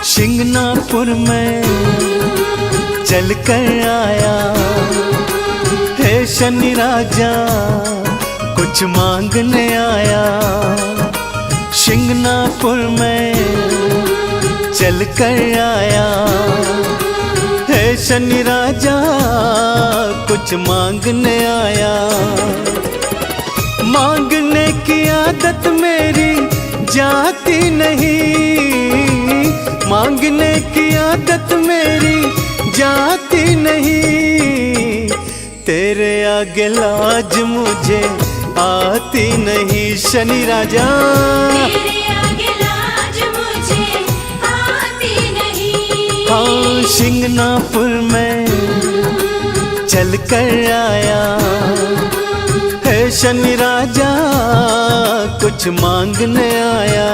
शिंगनापुर में चल कर आया है शनि राजा, कुछ मांगने आया। शिंगनापुर में चल कर आया है शनि राजा, कुछ मांगने आया। मांगने की आदत मेरी जाती नहीं, मांगने की आदत मेरी जाती नहीं। तेरे आगे लाज मुझे आती नहीं शनि राजा, तेरे आगे लाज मुझे आती नहीं। हाँ शिंगनापुर में चल कर आया है शनि राजा, कुछ मांगने आया।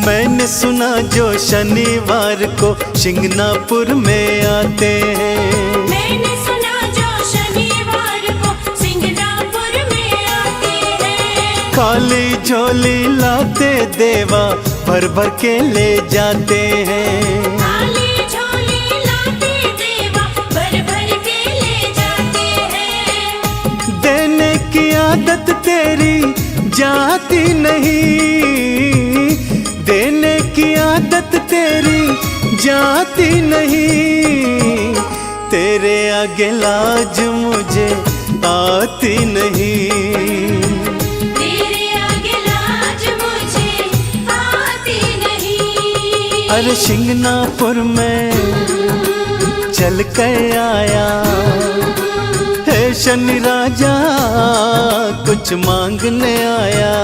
मैंने सुना जो शनिवार को शिंगनापुर में आते हैं, मैंने सुना जो शनिवार को शिंगनापुर में आते हैं। खाली झोली लाते देवा भर भर के ले जाते हैं। खाली झोली लाते देवा भर भर के ले जाते हैं। देने की आदत तेरी जाती नहीं, देने की आदत तेरी जाती नहीं। तेरे आगे लाज मुझे आती नहीं, तेरे आगे लाज मुझे आती नहीं। अरे शिंगनापुर में चल कर आया है शनि राजा, कुछ मांगने आया।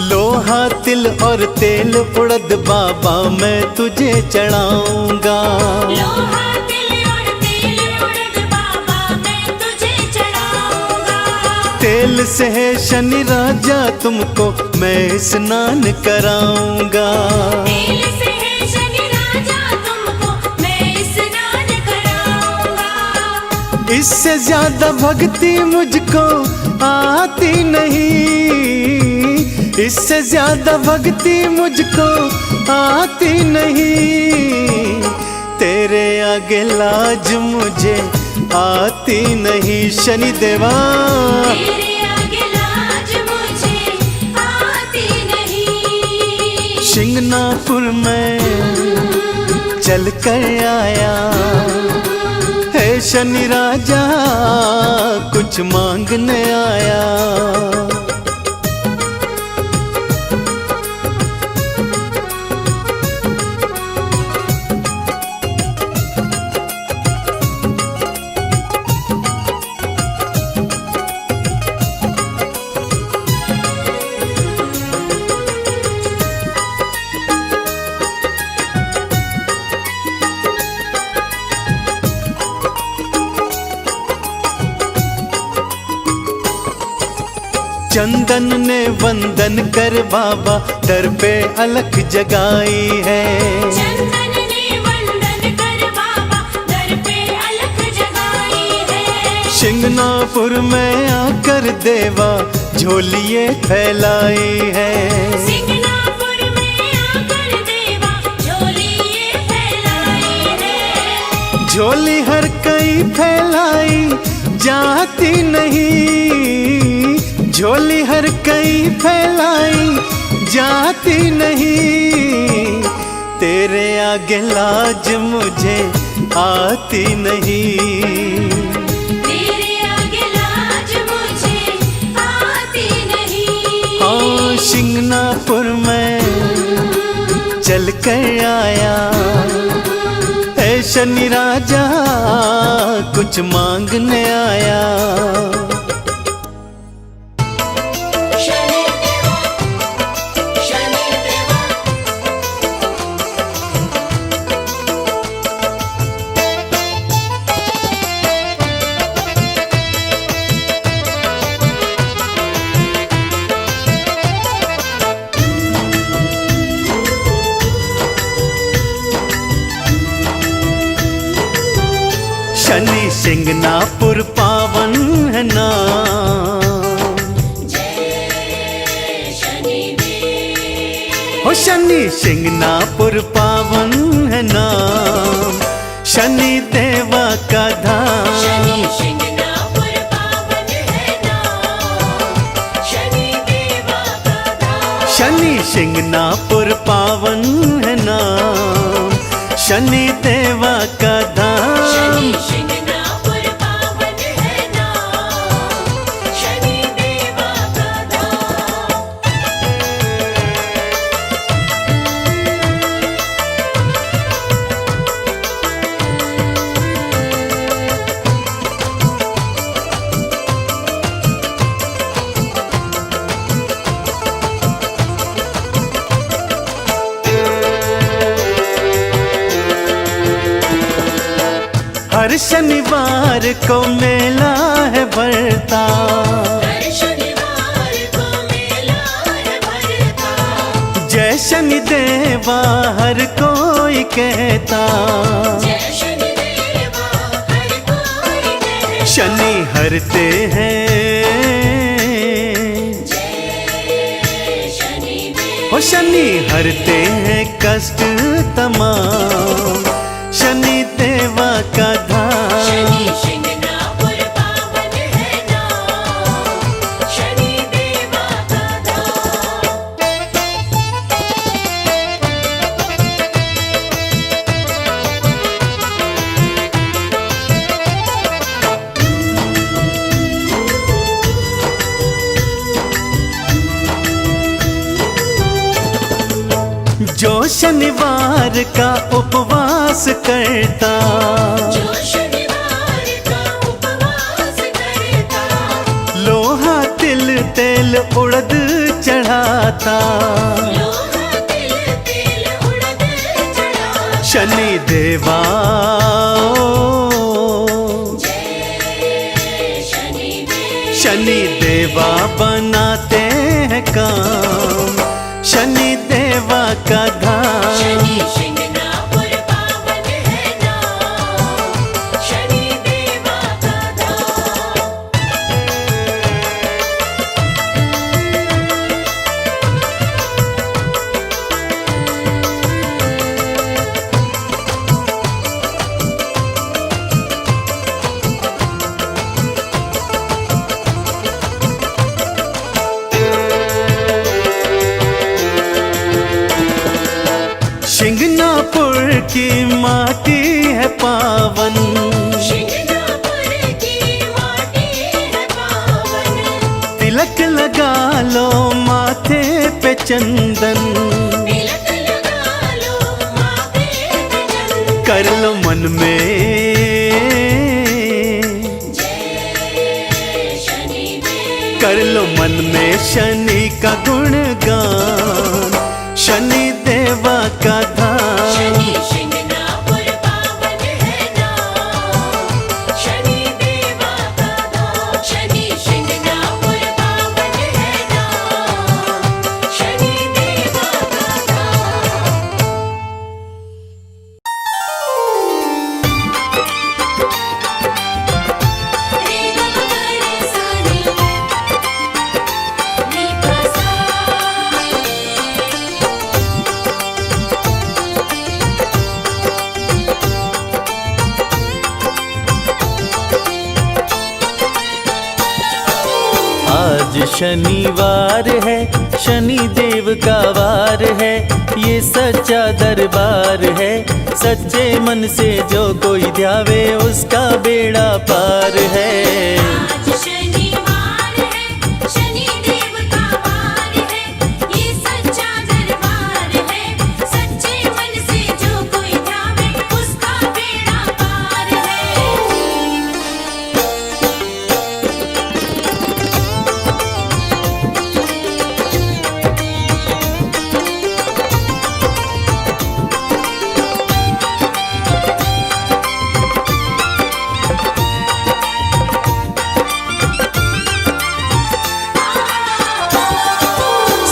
लोहा तिल और तेल उड़द बाबा मैं तुझे चढ़ाऊंगा। लोहा तिल और तेल उड़द बाबा मैं तुझे चढ़ाऊंगा। तेल से है शनि राजा तुमको मैं स्नान कराऊंगा। तेल से है शनि राजा तुमको मैं स्नान कराऊंगा। इससे ज्यादा भक्ति मुझको आती नहीं, इससे ज्यादा भक्ति मुझको आती नहीं। तेरे आगे लाज मुझे आती नहीं शनि देवा, तेरे आगे लाज मुझे आती नहीं। शिंगनापुर में चल कर आया है शनि राजा, कुछ मांगने आया। चंदन ने वंदन कर बाबा दर पे अलख जगाई है। चंदन ने वंदन कर बाबा दर पे अलख जगाई है। शिंगनापुर में आकर देवा झोलिए फैलाई है। शिंगनापुर में आकर देवा झोलिए फैलाई है। झोली हर कई फैलाई जाती नहीं, झोली हर कई फैलाई जाती नहीं, तेरे आगे लाज मुझे आती नहीं, तेरे आगे लाज मुझे आती नहीं। हाँ शिंगनापुर में चल कर आया है शनि राजा कुछ मांगने आया। शनि देवा, शनि देवा, शनि शिंगनापुर पावन है नाम, जय शनि देव। हो शनि शिंगनापुर पावन है नाम, शनि देवा का धाम, शनि शिंगनापुर पावन है नाम, शनि देवा का धाम। शनि शिंगनापुर पावन है नाम, शनि देवा का धाम। शनि शिंगनापुर पावन है नाम, शनि देवा का धाम। हर शनिवार को मेला है भरता, हर शनिवार को मेला है भरता, जय शनि देवा हर कोई कहता, जय शनि देवा हर कोई कहता। शनि हरते हैं, जय शनि देव। हो शनि हरते हैं कष्ट तमाम, शनि देवा का धाम। शनि शिंगनापुर पावन है नाम, शनि देवा का धाम। जो शनिवार का उपवास करता, जो शनिवार का उपवास करता, लोहा तिल तेल उड़द चढ़ाता, लोहा तिल तेल उड़द चढ़ाता। शनि देवा जय शनि देव। शनि देवा बनाते हैं काम, शनि देवा का धाम। शनि शिंगनापुर पावन है नाम, शनि देवा का धाम। शिंगनापुर की माटी है पावन, शिंगनापुर की माटी है पावन, तिलक लगा लो माथे पे चंदन, तिलक लगा लो माथे पे चंदन। कर लो मन में, जय शनि देव। कर लो मन में शनि का गुणगान, शनि देवा का धाम। शनि शिंगनापुर पावन है नाम, शनि देवा का धाम। शनि शिंगनापुर पावन है नाम, शनि देवा का धाम। रे ग ग रे सा रे, नी प सा। ये शनिवार है, शनि देव का वार है, ये सच्चा दरबार है। सच्चे मन से जो कोई ध्यावे उसका बेड़ा पार है। आज शनिवार है, शनि देव का वार है, ये सच्चा दरबार है। सच्चे मन से जो कोई ध्यावे उसका बेड़ा पार है।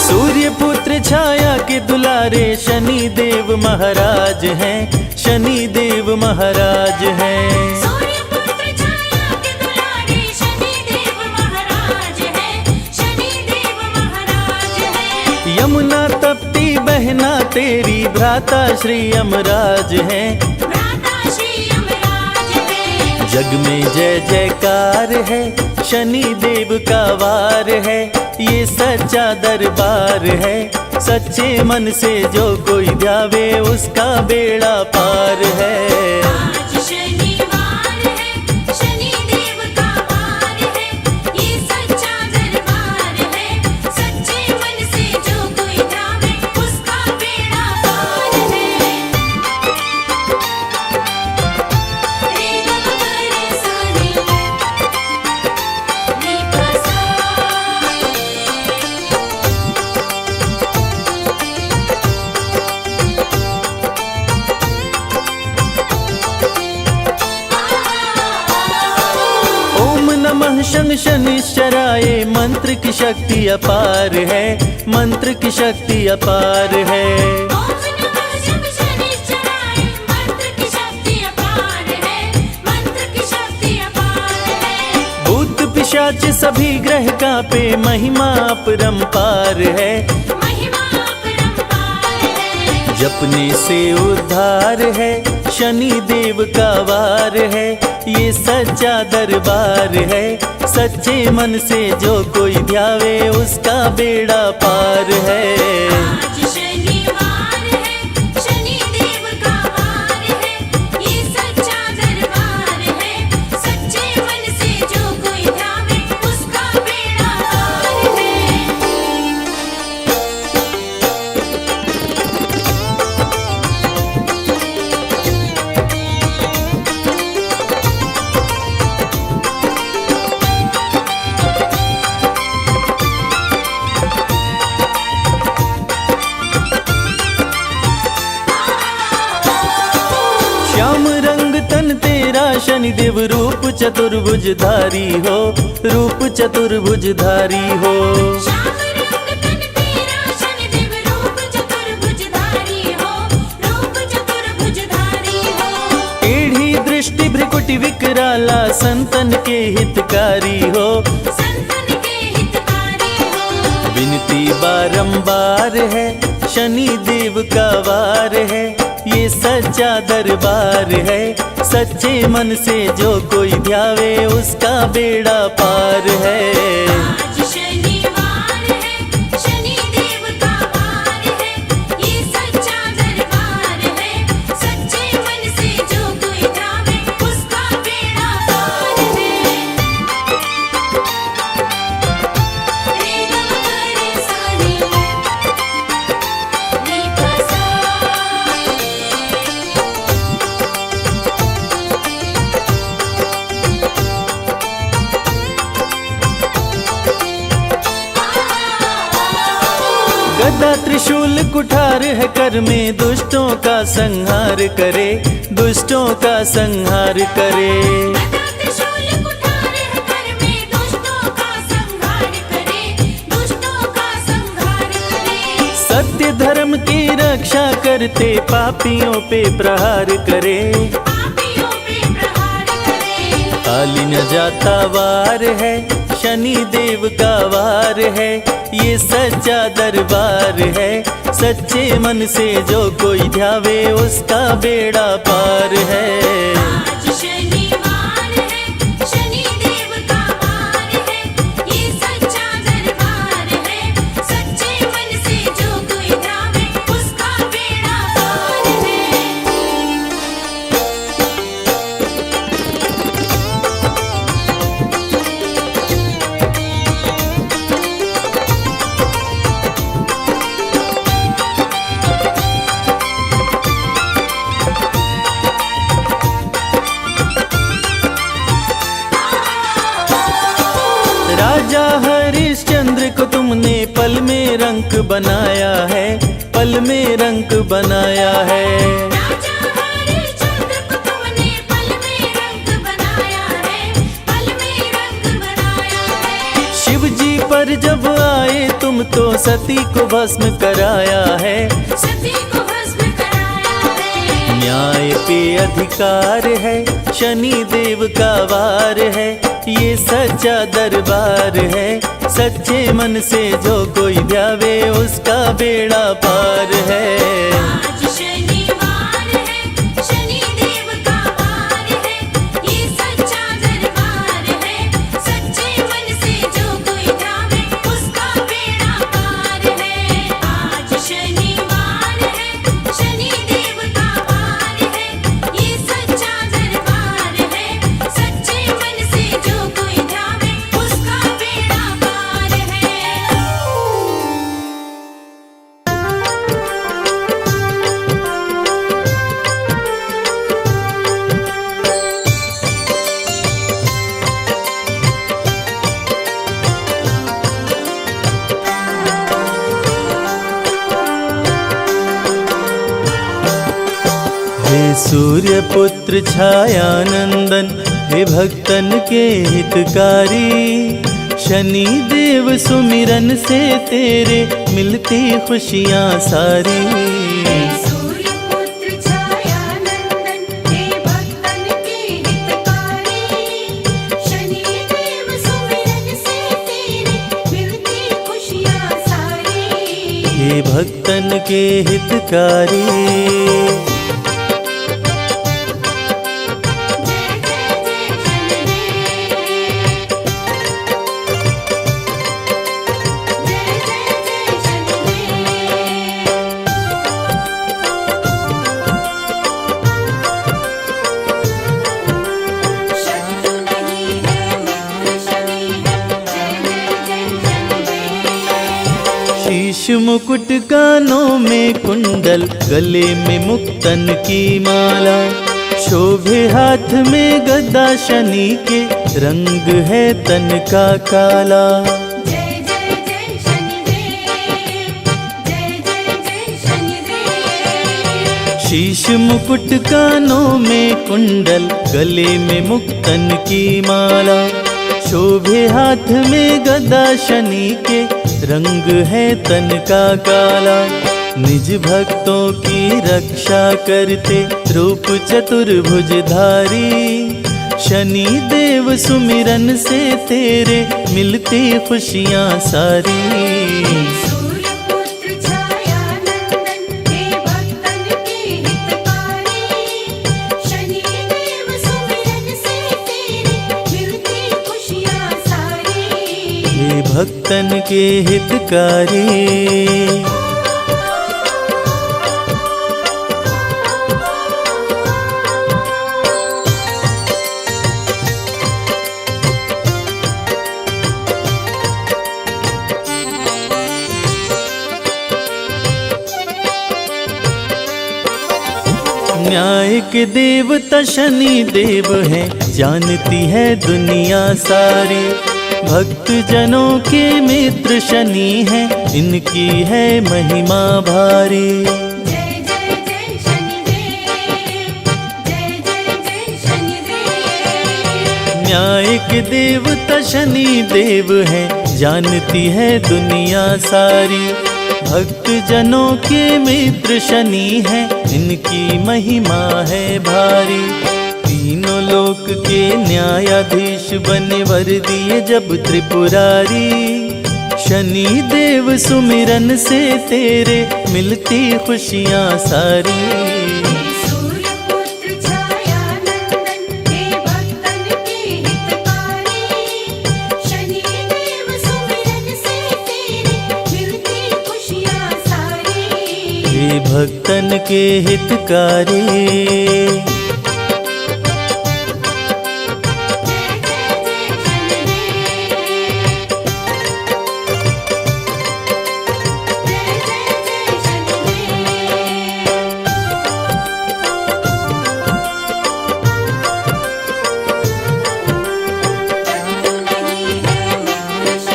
सूर्य पुत्र छाया के दुलारे शनि देव महाराज हैं, शनि देव महाराज हैं। सूर्य पुत्र छाया के दुलारे शनि देव महाराज है, शनि देव महाराज है। यमुना तप्ती बहना तेरी भ्राता श्री यमराज हैं। भ्राता श्री यमराज है। जग में जय जयकार है, शनि देव का वार है, ये सच्चा दरबार है। सच्चे मन से जो कोई ध्यावे उसका बेड़ा पार है। आज शनिवार है, शनि देव का वार है, ये सच्चा दरबार है। सच्चे मन से जो कोई ध्यावे उसका बेड़ा पार है। रे ग म ग रे सा रे, नी प सा। ओम नमः शं शनिश्चराय, मंत्र की शक्ति अपार है, मंत्र की शक्ति अपार है। ओम नमः शं शनिश्चराय, मंत्र की शक्ति अपार है, मंत्र की शक्ति अपार है। भूत पिशाच सभी ग्रह कांपे, महिमा अपरंपार है। महिमा अपरंपार है। जपने से उद्धार है, शनि देव का वार है, ये सच्चा दरबार है। सच्चे मन से जो कोई ध्यावे उसका बेड़ा पार है। आज शनिवार है, शनि देव का वार है, ये सच्चा दरबार है। सच्चे मन से जो कोई ध्यावे उसका बेड़ा पार है। श्याम रंग तन तेरा शनि देव, रूप चतुर्भुजधारी हो, रूप चतुर्भुजधारी हो। श्याम रंग तन तेरा शनि देव, रूप चतुर्भुजधारी हो, रूप चतुर्भुजधारी हो। टेढ़ी दृष्टि भ्रिकुटि विकराला, संतन के हितकारी हो। संतन के हितकारी हो। विनती बारंबार है, शनि देव का वार है, ये सच्चा दरबार है। सच्चे मन से जो कोई ध्यावे उसका बेड़ा पार है। आज शनिवार है, शनि देव का वार है, ये सच्चा दरबार है। सच्चे मन से जो कोई ध्यावे उसका बेड़ा पार है। रे ग म ग रे सा रे, नी प सा। गदा त्रिशूल कुठार है कर में, दुष्टों का संहार करे, दुष्टों का संहार करे। गदा त्रिशूल कुठार है कर में, दुष्टों का संहार करे, दुष्टों का संहार करे। सत्य धर्म की रक्षा करते, पापियों पे प्रहार करे। पापियों पे प्रहार करे। खाली न जाता वार है, शनि देव का वार है, ये सच्चा दरबार है। सच्चे मन से जो कोई ध्यावे उसका बेड़ा पार है। आज शनिवार है, शनि देव का वार है, ये सच्चा दरबार राजा हरिश्चंद्र को तुमने पल में रंक बनाया है, पल में रंक बनाया है। राजा हरिश्चंद्र को तुमने पल में रंक बनाया है, पल में रंक बनाया है। शिव जी पर जब आए तुम तो सती को भस्म कराया है, सती को भस्म कराया है। न्याय पे अधिकार है, शनि देव का वार है, ये सच्चा दरबार है। सच्चे मन से जो कोई ध्यावे उसका बेड़ा पार है। आज शनिवार है, शनि देव का वार है, ये सच्चा दरबार है। सच्चे मन से जो कोई ध्यावे उसका बेड़ा पार है। आज शनिवार है, शनि देव का वार है, ये सच्चा दरबार है। सच्चे मन से जो कोई ध्यावे उसका बेड़ा पार है। हे सूर्य पुत्र छायानंदन, हे भक्तन के हितकारी, शनि देव सुमिरन से तेरे मिलती खुशियाँ सारी। सूर्य पुत्र छायानंदन, हे भक्तन के हितकारी, शनि देव सुमिरन से तेरे मिलती खुशियाँ सारी। हे भक्तन के हितकारी। शत्रु नहीं है मित्र शनि है, जय जय जय शनिदेव। शीश मुकुट कानों में कुंडल, गले में मुक्तन की माला, शोभे हाथ में गदा, शनि के रंग है तन का काला। जय जय जय शनिदेव, जय जय जय शनिदेव। शीश मुकुट कानों में कुंडल, गले में मुक्तन की माला, शोभे हाथ में गदा, शनि के रंग है तन का काला। निज भक्तों की रक्षा करते रूप चतुर्भुजधारी, शनि देव सुमिरन से तेरे मिलती खुशियाँ सारी। सूर्य पुत्र छायानंदन, हे भक्तन के हितकारी, शनि देव सुमिरन से तेरे मिलती खुशियाँ सारी। हे भक्तन के हितकारी। न्याय के देवता शनि देव हैं, जानती है दुनिया सारी। भक्त जनों के मित्र शनि हैं, इनकी है महिमा भारी। जय जय जय शनिदेव, जय जय जय शनिदेव। न्याय के देवता शनि देव हैं, जानती है दुनिया सारी। भक्त जनों के मित्र शनि हैं, इनकी महिमा है भारी। तीनों लोक के न्यायाधीश बने वर दिए जब त्रिपुरारी, शनि देव सुमिरन से तेरे मिलती खुशियाँ सारी। सूर्य पुत्र छायानंदन, हे भक्तन के हितकारी, शनि देव सुमिरन से तेरे मिलती खुशियाँ सारी। हे भक्तन के हितकारी। शत्रु नहीं है मित्र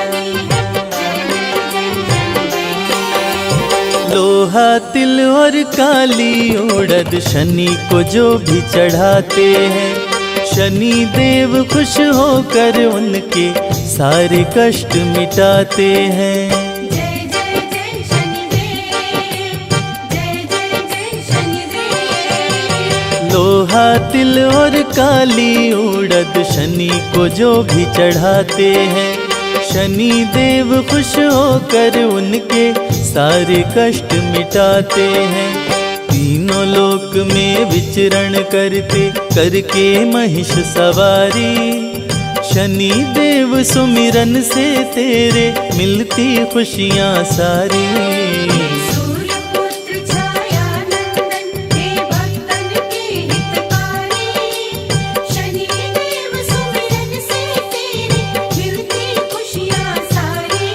तिल और काली उड़द शनि को जो भी चढ़ाते हैं, शनि देव खुश होकर उनके सारे कष्ट मिटाते हैं। जय जय जय शनिदेव, जय जय जय शनिदेव। लोहा तिल और काली उड़द शनि को जो भी चढ़ाते हैं, शनि देव खुश होकर उनके सारे कष्ट मिटाते हैं। तीनों लोक में विचरण करते करके महिष सवारी, शनि देव सुमिरन से तेरे मिलती खुशियाँ सारी। सूर्यपुत्र छाया नंदन हे भक्तन के हितकारी, शनिदेव सुमिरन से तेरे मिलती खुशियाँ सारी।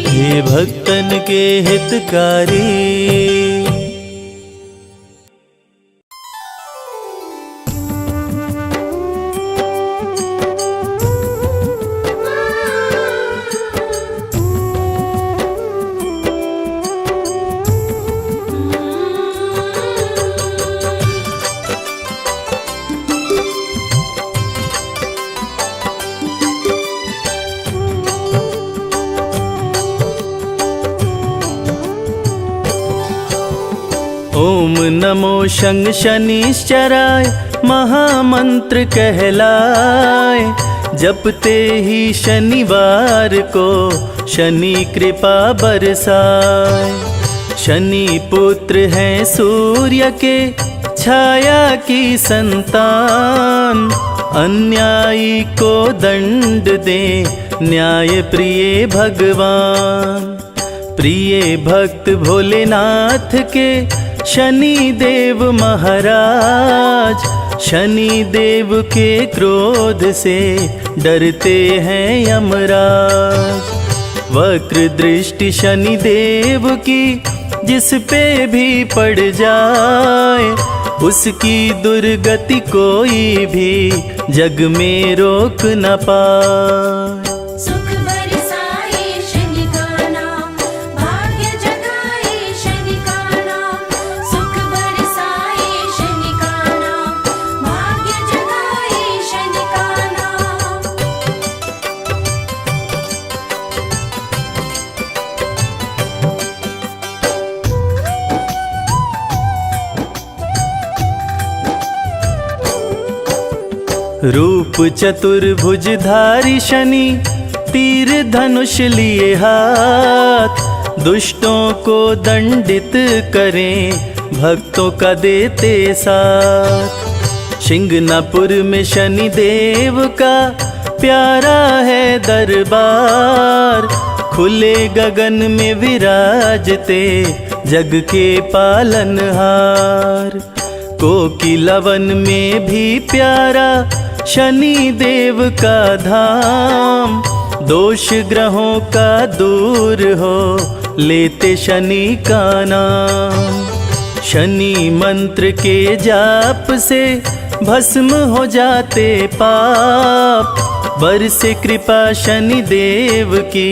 हे भक्तन के हितकारी। ओम नमो शं शनिश्चराय महामंत्र कहलाए, जपते ही शनिवार को शनि कृपा बरसाए। शनि पुत्र हैं सूर्य के छाया की संतान, अन्यायी को दंड दे न्याय प्रिय भगवान। प्रिय भक्त भोलेनाथ के शनि देव महाराज, शनि देव के क्रोध से डरते हैं यमराज। वक्र दृष्टि शनि देव की जिस पे भी पड़ जाए, उसकी दुर्गति कोई भी जग में रोक न पाए। सुख बरसाए शनि का नाम, भाग्य जगाए शनि का नाम। सुख बरसाए शनि का नाम, भाग्य जगाए शनि का नाम। रूप चतुर्भुजधारी शनि तीर धनुष लिए हाथ, दुष्टों को दंडित करें भक्तों का देते साथ। शिंगनापुर में शनि देव का प्यारा है दरबार, खुले गगन में विराजते जग के पालनहार। कोकिलवन में भी प्यारा शनि देव का धाम, दोष ग्रहों का दूर हो लेते शनि का नाम। शनि मंत्र के जाप से भस्म हो जाते पाप, बरसे कृपा शनि देव की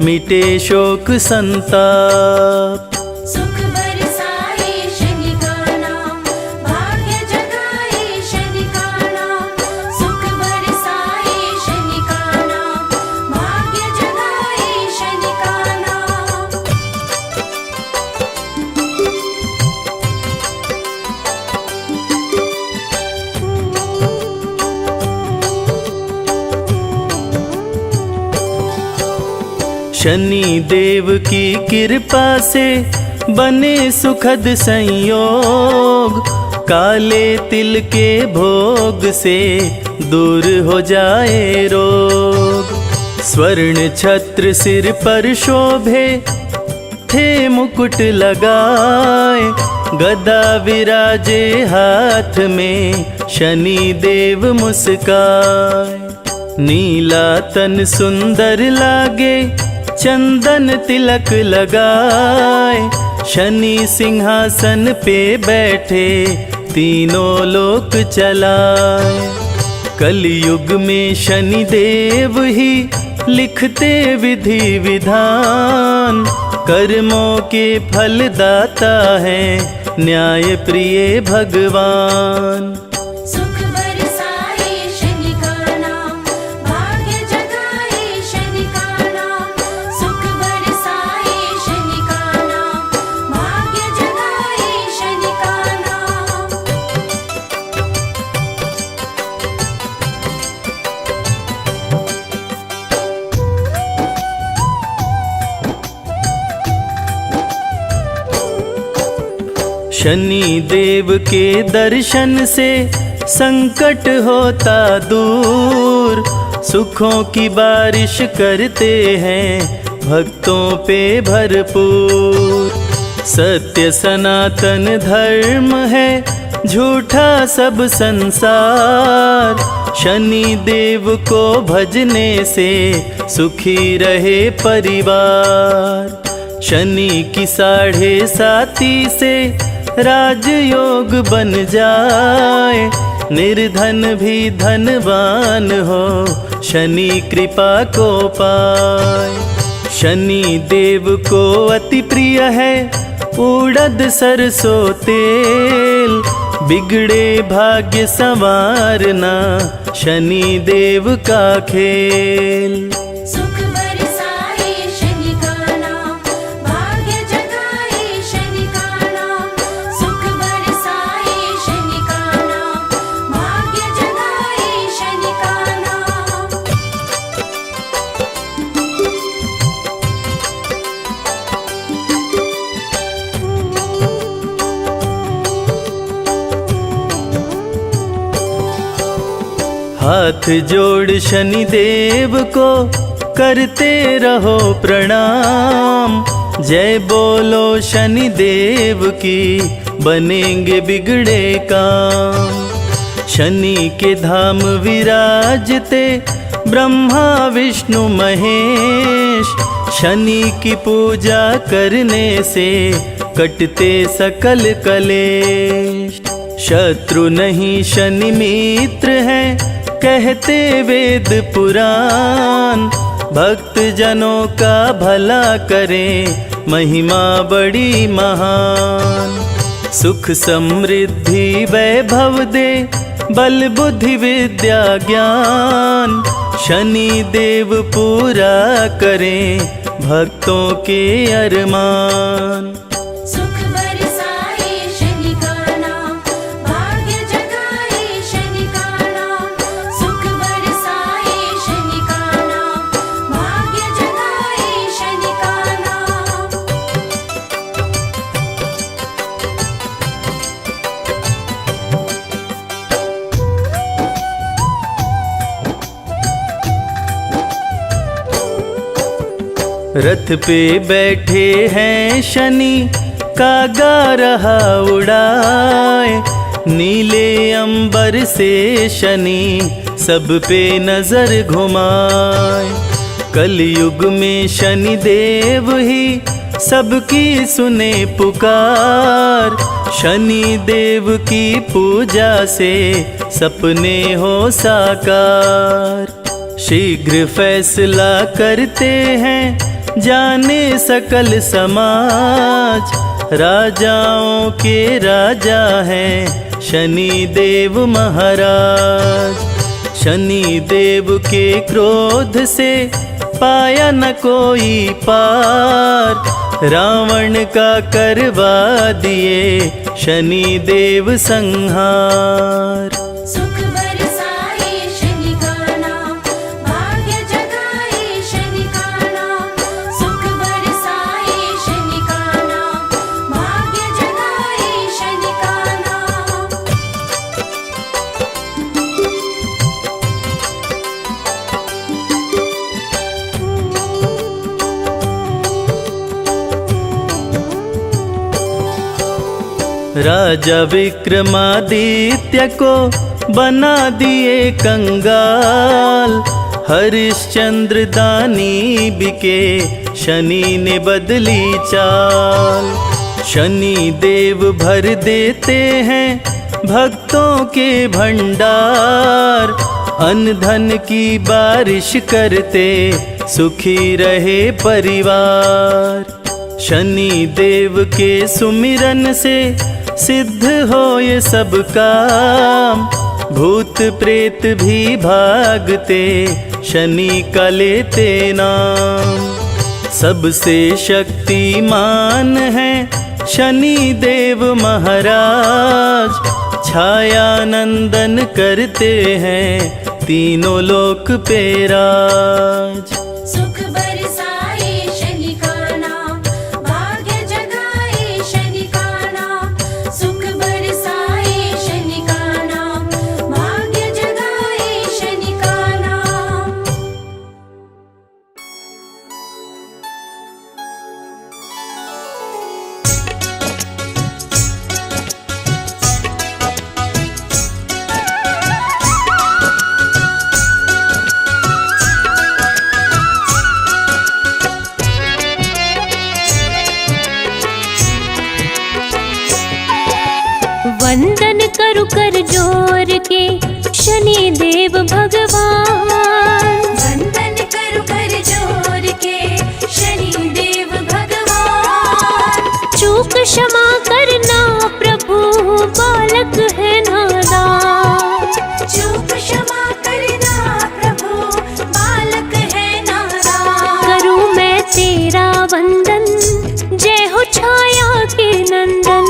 मिटे शोक संताप। सुख बरसाए शनि का नाम, भाग्य जगाए शनि का नाम। सुख बरसाए शनि का नाम, भाग्य जगाए शनि का नाम। शनि देव की कृपा से बने सुखद संयोग, काले तिल के भोग से दूर हो जाए रोग। स्वर्ण छत्र सिर पर शोभे थे मुकुट लगाए, गदा विराजे हाथ में शनि देव मुस्काए। नीला तन सुंदर लागे चंदन तिलक लगाए, शनि सिंहासन पे बैठे तीनों लोक चलाए। कलयुग में शनि देव ही लिखते विधि विधान, कर्मों के फलदाता है न्याय प्रिय भगवान। सुख बरसाए शनि का नाम, भाग्य जगाए शनि का नाम। सुख बरसाए शनि का नाम, भाग्य जगाए शनि का नाम। शनि देव के दर्शन से संकट होता दूर, सुखों की बारिश करते हैं भक्तों पे भरपूर। सत्य सनातन धर्म है झूठा सब संसार, शनि देव को भजने से सुखी रहे परिवार। शनि की 7.5 से राजयोग बन जाए, निर्धन भी धनवान हो शनि कृपा को पाए। शनि देव को अति प्रिय है उड़द सरसों तेल, बिगड़े भाग्य संवारना शनि देव का खेल। सुख बरसाए शनि का नाम, भाग्य जगाए शनि का नाम। सुख बरसाए शनि का नाम, भाग्य जगाए शनि का नाम। हाथ जोड़ शनि देव को करते रहो प्रणाम, जय बोलो शनि देव की बनेंगे बिगड़े काम। शनि के धाम विराजते ब्रह्मा विष्णु महेश, शनि की पूजा करने से कटते सकल कलेश। शत्रु नहीं शनि मित्र है कहते वेद पुराण, भक्त जनों का भला करें महिमा बड़ी महान। सुख समृद्धि वैभव दे बल बुद्धि विद्या ज्ञान, शनि देव पूरा करें भक्तों के अरमान। सुख बरसाए शनि का नाम, भाग्य जगाए शनि का नाम। सुख बरसाए शनि का नाम, भाग्य जगाए शनि का नाम। रथ पे बैठे हैं शनि कागा रहा उड़ाए, नीले अंबर से शनि सब पे नजर घुमाए। कलयुग में शनि देव ही सबकी सुने पुकार, शनि देव की पूजा से सपने हो साकार। शीघ्र फैसला करते हैं जाने सकल समाज, राजाओं के राजा हैं शनि देव महाराज। शनि देव के क्रोध से पाया न कोई पार, रावण का करवा दिए शनि देव संहार। सुख बरसाए शनि का नाम, भाग्य जगाए शनि का नाम। सुख बरसाए शनि का नाम, भाग्य जगाए शनि का नाम। राजा विक्रमादित्य को बना दिए कंगाल, हरिश्चंद्र दानी बिके शनि ने बदली चाल। शनि देव भर देते हैं भक्तों के भंडार, अन्न धन की बारिश करते सुखी रहे परिवार। शनि देव के सुमिरन से सिद्ध हो ये सब काम। भूत प्रेत भी भागते शनि का लेते नाम। सबसे शक्तिमान है शनि देव महाराज। छाया नंदन करते हैं तीनों लोक पे राज। सुख बरसाए शनि का नाम, भाग्य जगाए शनि का नाम। सुख बरसाए शनि का नाम, भाग्य जगाए शनि का नाम। वंदन करु कर जोर के शनि देव भगवान। वंदन करु कर जोर के शनि देव भगवान। चूक क्षमा करना प्रभु बालक है नादान। चूक क्षमा करना प्रभु बालक है नादान। करूं मैं तेरा वंदन, जय हो छाया के नंदन।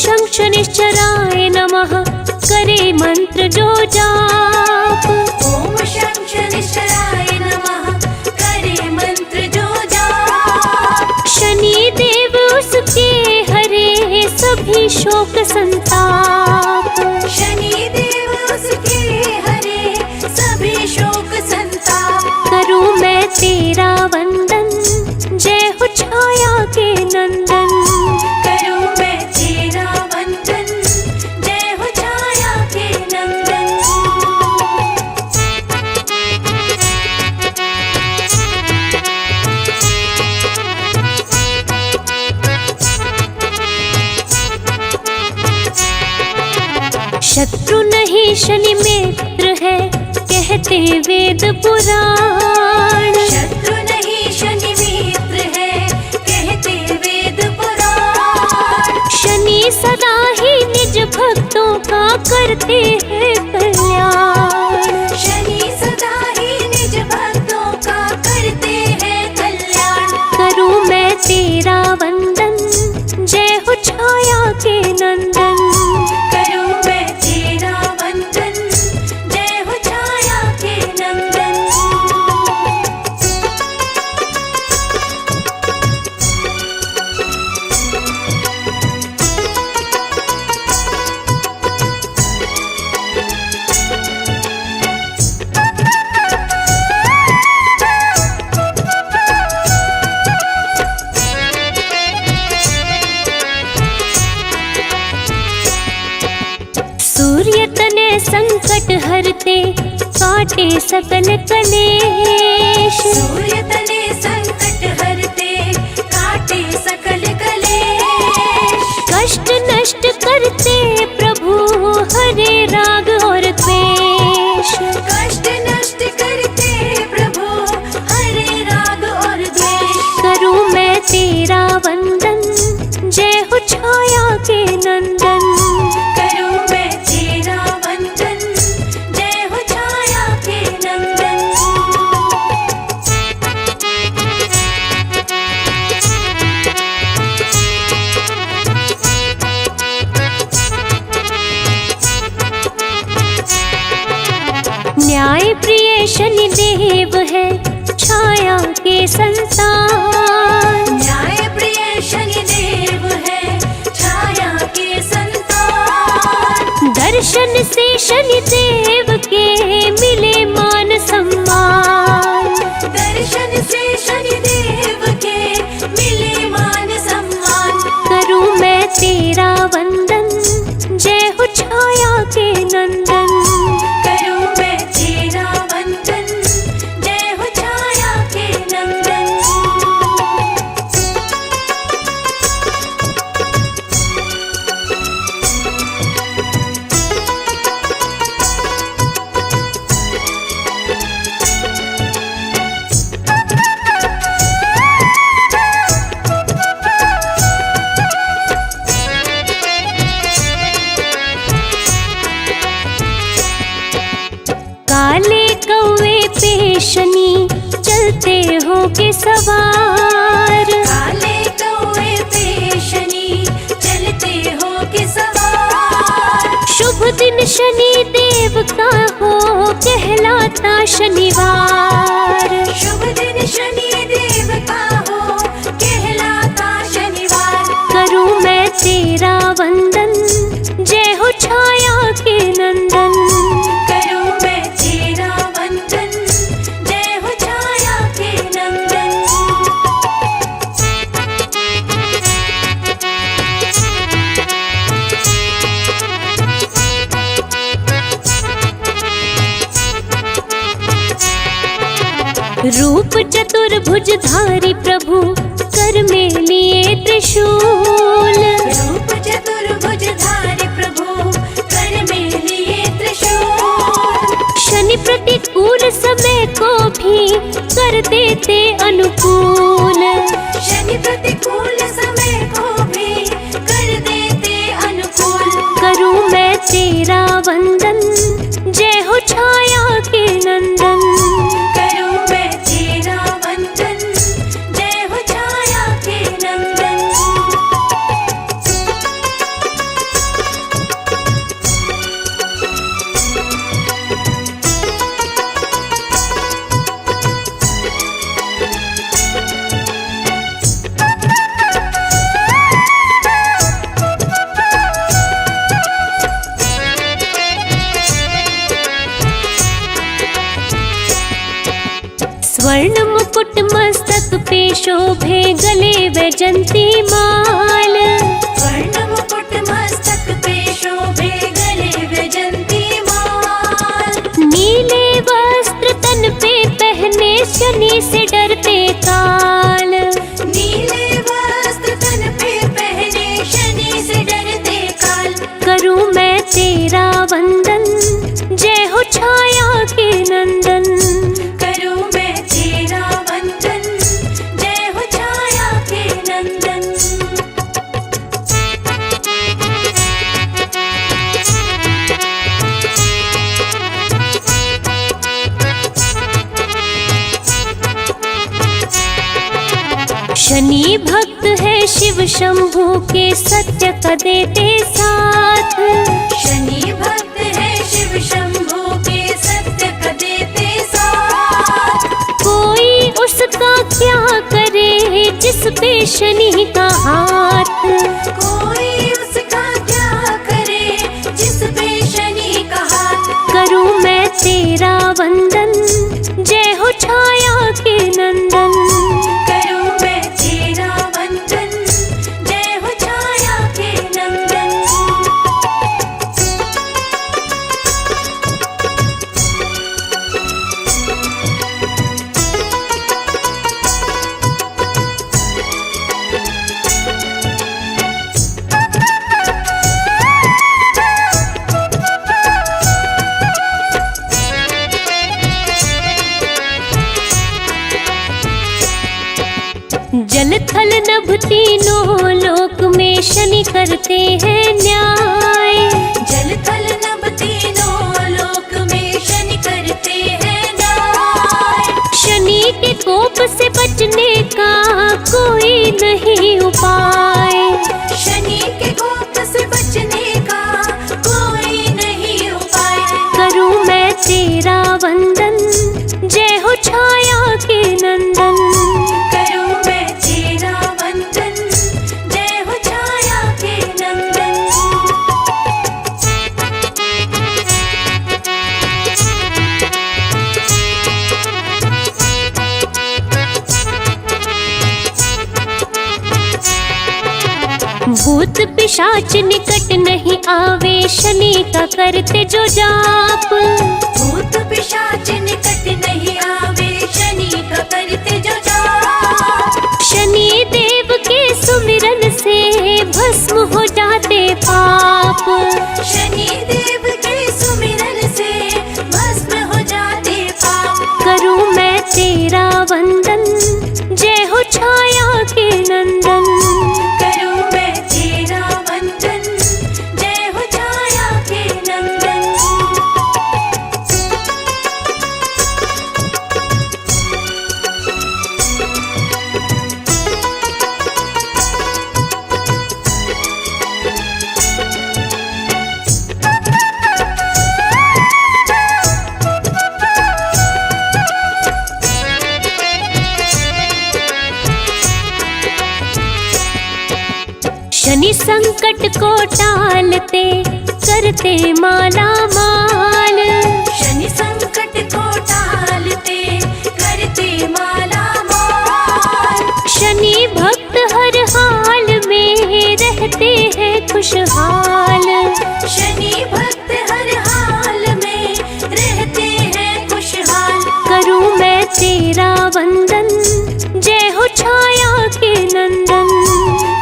शं शनिश्चराय नमः करे मंत्र जो जाप। ओम शं शनिश्चराय नमः करे मंत्र जो जाप। शनि देव उसके हरे सभी शोक संताप। शनि देव उसके हरे सभी शोक संताप। करूं मैं तेरा वंदन, जय हो छाया के नंदन। शत्रु नहीं शनि मित्र है कहते वेद पुराण। शत्रु नहीं शनि मित्र है कहते वेद पुराण। शनि सदा ही निज भक्तों का करते हैं कल्याण। शनि सदा ही निज भक्तों का करते हैं कल्याण। करूं मैं तेरा वंदन, जय हो छाया के नंदन। सूर्य तने संकट हरते काटे सकल कलेश। सूर्य तने संकट हरते काटे सकल कलेश। कष्ट नष्ट करते प्रभु हरे राग और द्वेष। कष्ट नष्ट करते प्रभु हरे राग और द्वेष। करूं मैं तेरा वंदन, जय हो छाया के नंदन। न्याय प्रिय शनि देव है छाया के संतान। न्याय प्रिय शनि देव है छाया के संतान। दर्शन से शनि देव के मिले मान सम्मान। दर्शन से शनि देव के काले कौवे पे शनि चलते हो के सवार। काले कौवे पे शनि चलते हो के सवार। शुभ दिन शनि देव का हो कहलाता शनिवार। शुभ दिन शनि देव का हो कहलाता शनिवार। करूं मैं तेरा वंदन, जय हो छाया के नंदन। करूं मैं तेरा वंदन, जय हो छाया के नंदन। रूप चतुर्भुजधारी प्रभु कर में लिए त्रिशूल। रूप चतुर्भुजधारी प्रभु कर में लिए त्रिशूल। शनि प्रतिकूल समय को भी कर देते अनुकूल। शनि प्रतिकूल समय को भी कर देते अनुकूल। करूं मैं तेरा वंदन, जय हो छाया के नंदन। करूं मैं तेरा वंदन, जय हो छाया के नंदन। स्वर्ण मुकुट मस्तक पे शोभे गले वैजंती माल। स्वर्ण मुकुट मस्तक पे शोभे गले वैजंती माल। नीले वस्त्र तन पे पहने शनि से डरते काल। नीले वस्त्र तन पे पहने शनि से डरते काल। करूं मैं तेरा वंदन, जय हो छाया के नंदन। करूं मैं तेरा वंदन, जय हो छाया के नंदन। शनि भक्त है शिव शंभू के सत्य का देते साथ। शनि भक्त है शिव शंभू के सत्य का देते साथ। कोई उसका क्या करे जिस पे शनि का हाथ। कोई उसका क्या करे जिस पे शनि का हाथ। करूं मैं तेरा वंदन, जय हो छाया के नंदन। करूं मैं तेरा वंदन, जय हो छाया के नंदन। जल थल नभ तीनों लोक में शनि करते हैं न्याय। जल थल नभ तीनों लोक में शनि करते हैं न्याय। शनि के कोप से बचने का कोई नहीं उपाय। शनि के कोप से बचने का कोई नहीं उपाय। करूं मैं तेरा वंदन, जय हो छाया के नंदन। करूं मैं तेरा वंदन, जय हो छाया के नंदन। भूत पिशाच निकट नहीं आवे शनि का करते जो जाप। भूत पिशाच निकट नहीं आवे शनि का करते जो जाप। शनि देव के सुमिरन से भस्म हो जाते पाप। शनि देव के सुमिरन से भस्म हो जाते पाप। करूं मैं तेरा वंदन, जय हो छाया के नंदन। करूं मैं तेरा वंदन, जय हो छाया के नंदन। संकट को टालते करते माला माल। शनि संकट को टालते करते माला माल। शनि भक्त हर हाल में रहते हैं खुशहाल। शनि भक्त हर हाल में रहते हैं खुशहाल। करूं मैं तेरा वंदन, जय हो छाया के नंदन।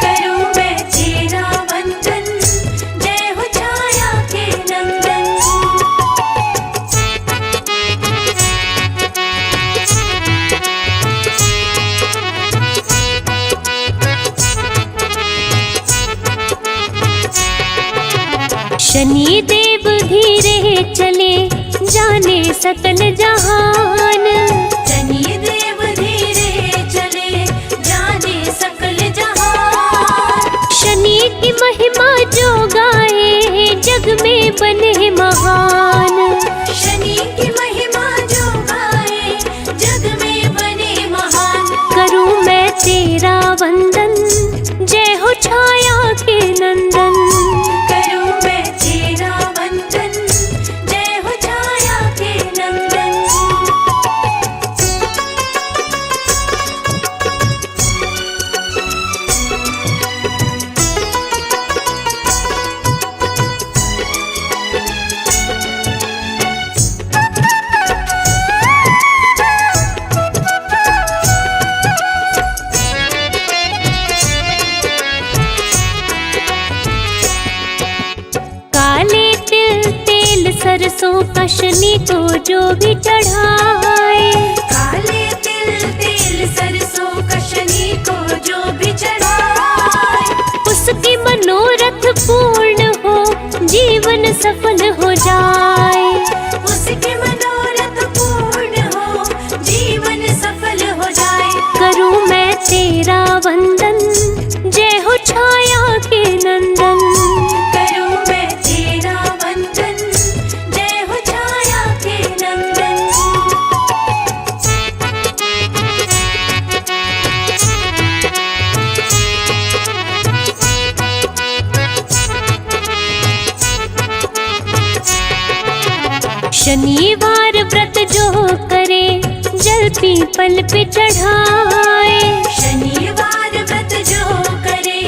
करूं मैं तेरा वंदन, जय हो छाया के नंदन। शनि देव धीरे चले जाने सकल जहान। शनि देव धीरे चले जाने सकल जहान। शनि की महिमा जो गाए जग में बने महान। शनि की महिमा जो गाए जग में बने महान। करूं मैं तेरा वंदन, जय हो छाया के नंदन। करूं मैं तेरा वंदन, जय हो छाया के नंदन। काले तिल तेल सरसों का शनि को जो भी चढ़ाए। काले तिल तेल सरसों का शनि को जो भी चढ़ाए। उसकी मनोरथ पूर्ण हो जीवन सफल हो जाए। उसके मनोरथ पूर्ण हो जीवन सफल हो जाए। करूं मैं तेरा वंदन, जय हो छाया के नंदन। करूं मैं तेरा वंदन, जय हो छाया के नंदन। शनिवार व्रत जो करे जल पीपल पे चढ़ाए। शनिवार व्रत जो करे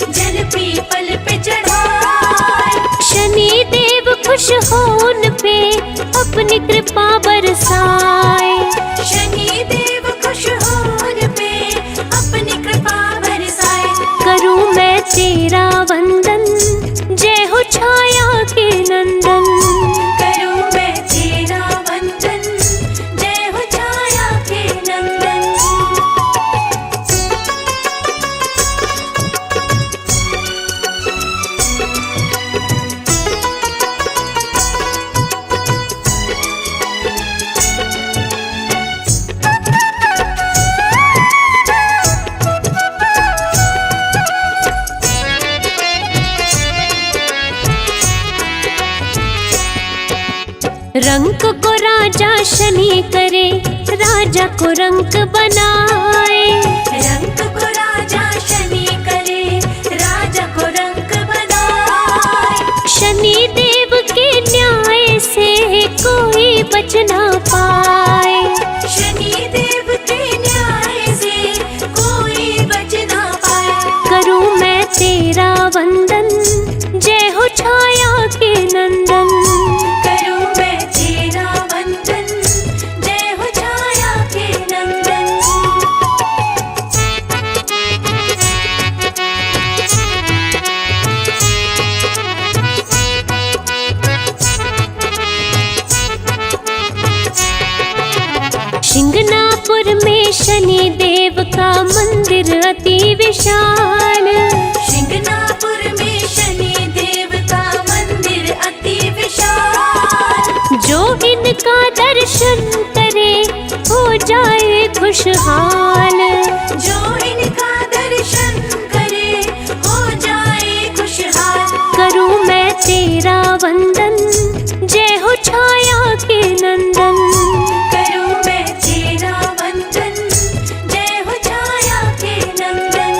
जल पीपल पे चढ़ाए। शनि देव खुश हो उन पे अपनी कृपा बरसाए। शनि देव खुश हो उन पे अपनी कृपा बरसाए। करूं मैं तेरा वंदन, जय हो छाया के नंदन। करूं मैं तेरा वंदन, जय हो छाया के नंदन। रंक को राजा शनि करे राजा को रंक बनाए। रंक को राजा शनि करे राजा को रंक बनाए। शनि देव के न्याय से कोई बच ना पाए। शनि देव के न्याय से कोई बच ना पाए। करूं मैं तेरा वंदन, जय हो छाया के नंदन। करूं मैं तेरा वंदन, जय हो छाया के नंदन। शिंगनापुर में शनि देव का मंदिर अति विशाल। शिंगनापुर में शनि देव का मंदिर अति विशाल। जो इनका दर्शन करे हो जाए खुशहाल। जो इनका दर्शन करे हो जाए खुशहाल। करूं मैं तेरा वंदन, जय हो छाया के नंदन। करूं मैं तेरा वंदन, जय हो छाया के नंदन।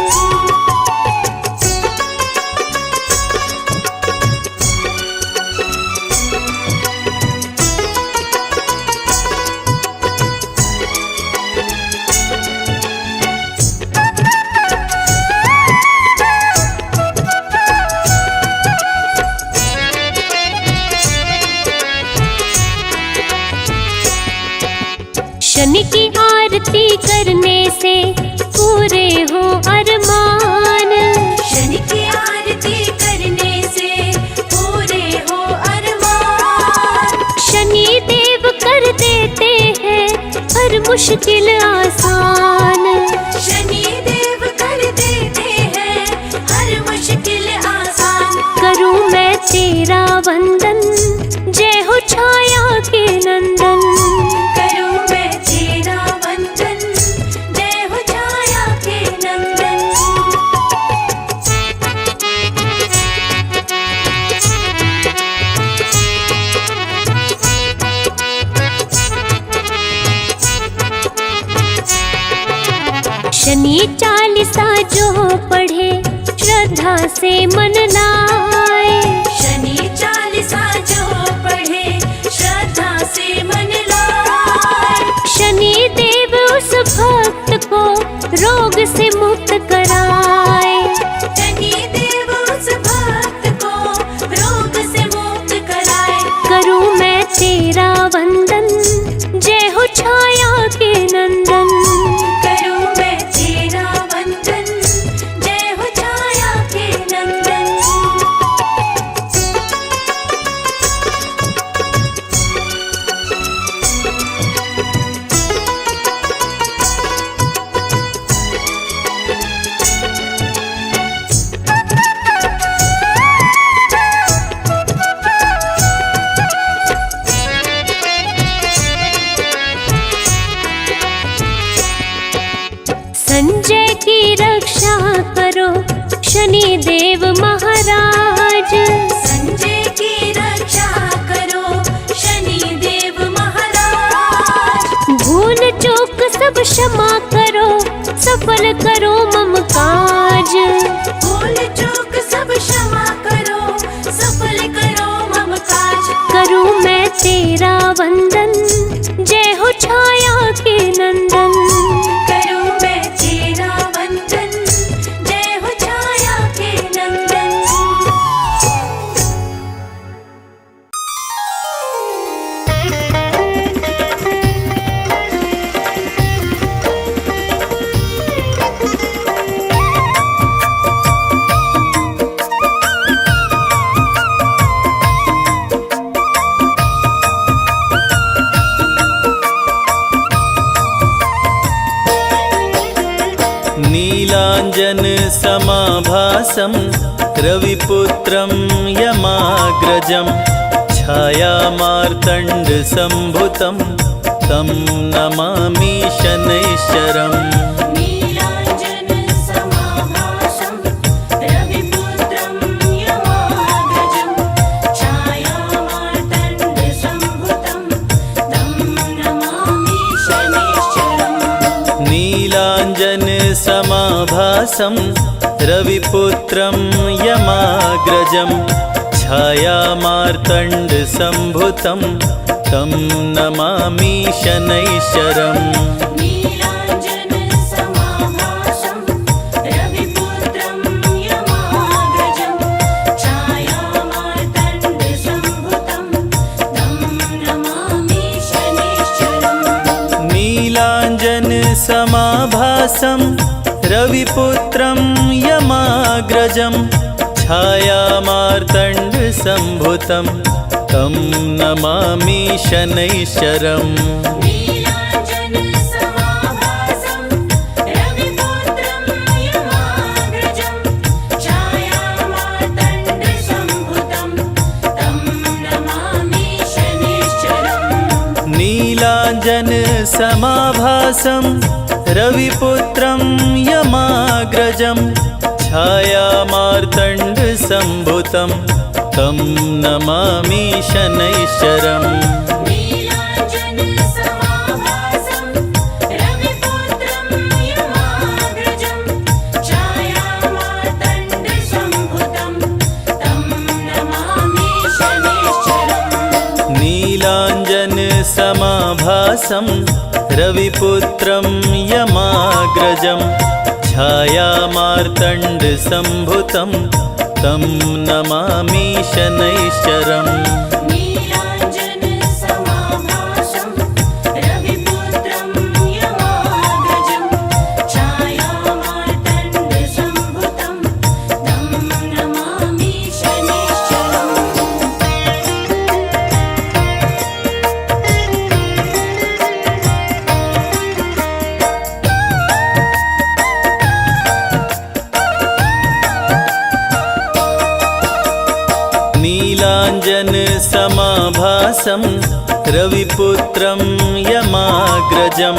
शनि की आरती करने से पूरे हो अरमान। शनि की आरती करने से पूरे हो अरमान। शनि देव कर देते हैं हर मुश्किल आसान। शनि देव कर देते हैं हर मुश्किल आसान। करूं मैं तेरा वंदन, जय हो छाया के नंदन। करूं मैं तेरा वंदन, जय हो छाया के नंदन। शनि चालीसा जो पढ़े श्रद्धा से मन लाए। शनि चालीसा जो पढ़े श्रद्धा से मन लाए। शनि देव उस भक्त को रोग से मुक्त कराए। शनि देव उस भक्त को रोग से मुक्त कराए। करूं मैं तेरा वंदन, जय हो छाया के नंदन। करूं मैं तेरा वंदन, जय हो छाया के नंदन। संजय की रक्षा करो शनि देव महाराज। संजय की रक्षा करो शनि देव महाराज। भूल चूक सब क्षमा करो, सफल करो मम काज। भूल चूक सब क्षमा करो, सफल करो मम काज। करूं मैं तेरा वंदन, जय हो छाया के नंदन। करूं मैं तेरा वंदन, जय हो छाया के नंदन। नीलाञ्जन समाभासं रविपुत्रं यमाग्रजं छायामार्तण्डसम्भुतं तं नमामि शनैश्चरम्। नीलाञ्जन समाभासं रविपुत्रं यमाग्रजं छायामार्तण्डसम्भुतं तं नमामि शनैश्चरम्। नीलाञ्जन समाभासं रविपुत्रं यमाग्रजं छायामार्तण्डसम्भुतं तं नमामि शनैश्चरम्। नीलाञ्जन समाभासं रविपुत्रं यमाग्रजं छायामार्तण्डसम्भुतं तं नमामि शनैश्चरम्। नीलाञ्जन समाभासं रविपुत्रं यमाग्रजं छायामार्तण्डसम्भुतं तं नमामि शनैश्चरम्। नीलाञ्जन समाभासं रविपुत्रं यमाग्रजं छायामार्तण्डसम्भुतं तं नमामि शनैश्चरम्। नीलाञ्जन समाभासं रविपुत्रं यमाग्रजं छायामार्तण्डसम्भुतं तं नमामि शनैश्चरम्। नीलाञ्जन समाभासं रविपुत्रं यमाग्रजं छायामार्तण्डसम्भुतं तं नमामि शनैश्चरम्। नीलाञ्जन समाभासं रविपुत्रं यमाग्रजं छायामार्तण्डसम्भुतं तं नमामि शनैश्चरम्। नीलाञ्जन समाभासं रविपुत्रं रविपुत्रं यमाग्रजं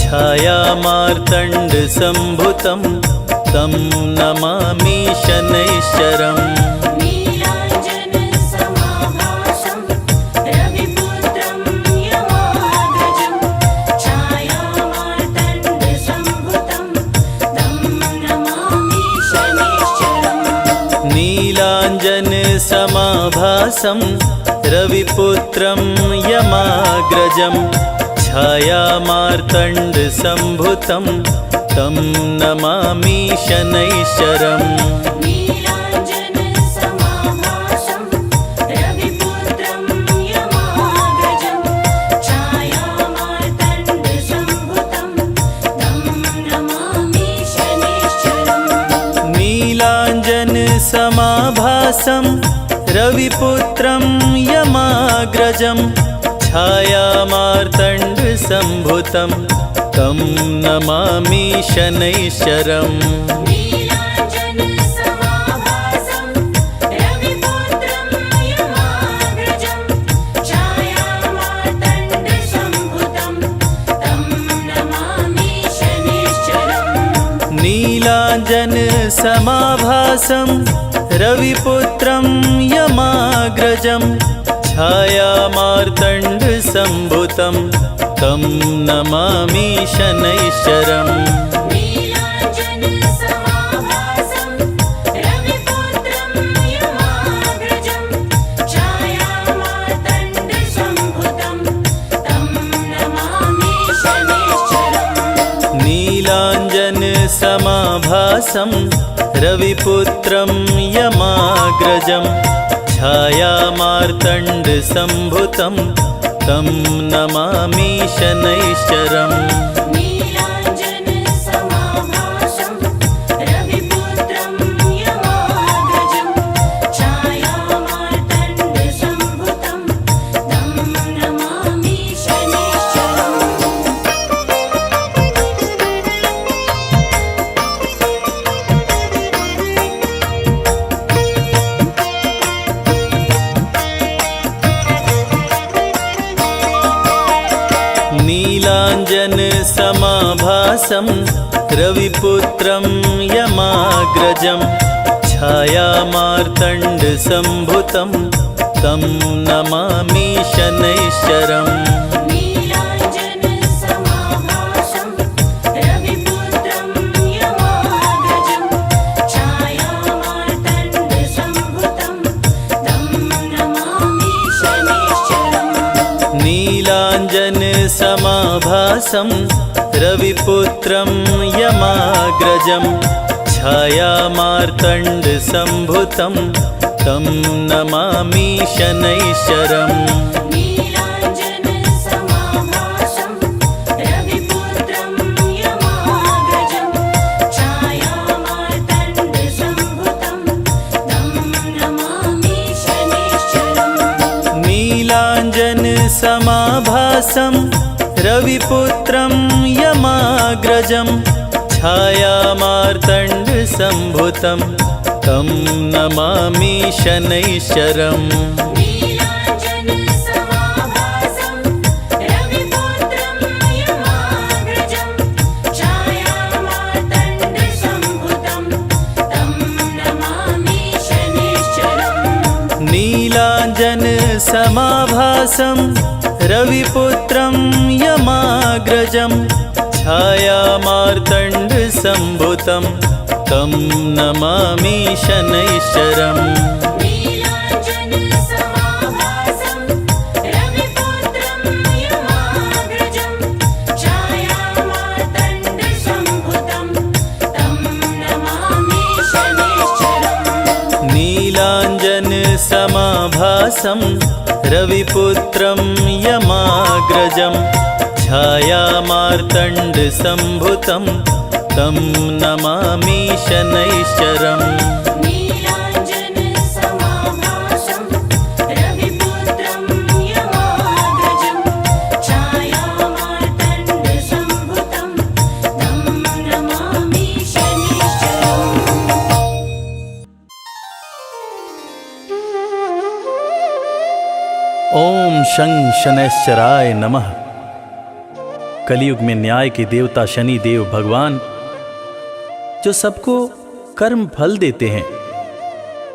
छायामार्तण्डसम्भुतं तं नमामि शनैश्चरम् नीलाञ्जनसमाभासं रविपुत्रं यमाग्रजं छायामार्तण्डसम्भुतं तं नमामि शनैश्चरम् नीलाञ्जनसमाभासं रविपुत्रं यमाग्रजं छायामार्तण्डसम्भुतं तं नमामि शनैश्चरम् नीलाञ्जनसमाभासं रविपुत्रं यमाग्रजं छायामार्तण्डसम्भुतं तं नमामि शनैश्चरम् नीलाञ्जनसमाभासं रविपुत्रं यमाग्रजं छायामार्तण्डसम्भुतं तं नमामि शनैश्चरम् नीलाञ्जनसमाभासं रविपुत्रं यमाग्रजं छायामार्तण्डसम्भुतं तं नमामि शनैश्चरम् नीलाञ्जनसमाभासं रविपुत्रं यमाग्रजं छायामार्तण्डसम्भुतं तं नमामि शनैश्चरम् नीलाञ्जनसमाभासं रविपुत्रं यमाग्रजं छायामार्तण्डसम्भुतं तं नमामि शनैश्चरम् नीलाञ्जनसमाभासं रविपुत्रं यमाग्रजं छायामार्तण्डसम्भुतं तं नमामि शनैश्चरम् नीलाञ्जनसमाभासं रविपुत्रं यमाग्रजं छायामार्तण्डसम्भुतं तं नमामि शनैश्चरम् नीलाञ्जनसमाभासं रविपुत्रं यमाग्रजं छायामार्तण्डसम्भुतं तं नमामि शनैश्चरम् नीलाञ्जनसमाभासं रविपुत्रं यमाग्रजं छायामार्तण्डसम्भुतं तं नमामि शनैश्चरम् नीलाञ्जनसमाभासं रविपुत्रं यमाग्रजं छायामार्तण्डसम्भुतं तं नमामि शनैश्चरम् नीलाञ्जनसमाभासं रविपुत्रं यमाग्रजं छायामार्तण्डसम्भुतं तं नमामि शनैश्चरम् नीलाञ्जनसमाभासं रविपुत्रं यमाग्रजं छायामार्तण्डसम्भुतं तं नमामि शनैश्चरम् नीलाञ्जनसमाभासं रविपुत्रं यमाग्रजं छायामार्तण्डसम्भुतं तं नमामि शनैश्चरम् नीलाञ्जनसमाभासं रविपुत्रं यमाग्रजं छायामार्तण्डसम्भुतं तं नमामि शनैश्चरम् नीलाञ्जनसमाभासं रविपुत्रं यमाग्रजं छायामार्तण्डसम्भुतं तं नमामि शनैश्चरम् नीलाञ्जनसमाभासं रविपुत्रं यमाग्रजं छायामार्तण्डसम्भुतं तं नमामि शनैश्चरम् नीलाञ्जनसमाभासं रविपुत्रं यमाग्रजं छायामार्तण्डसम्भुतं तं नमामि शनैश्चरम् ॐ शं शनैश्चराय नमः। कलयुग में न्याय के देवता शनि देव भगवान जो सबको कर्म फल देते हैं,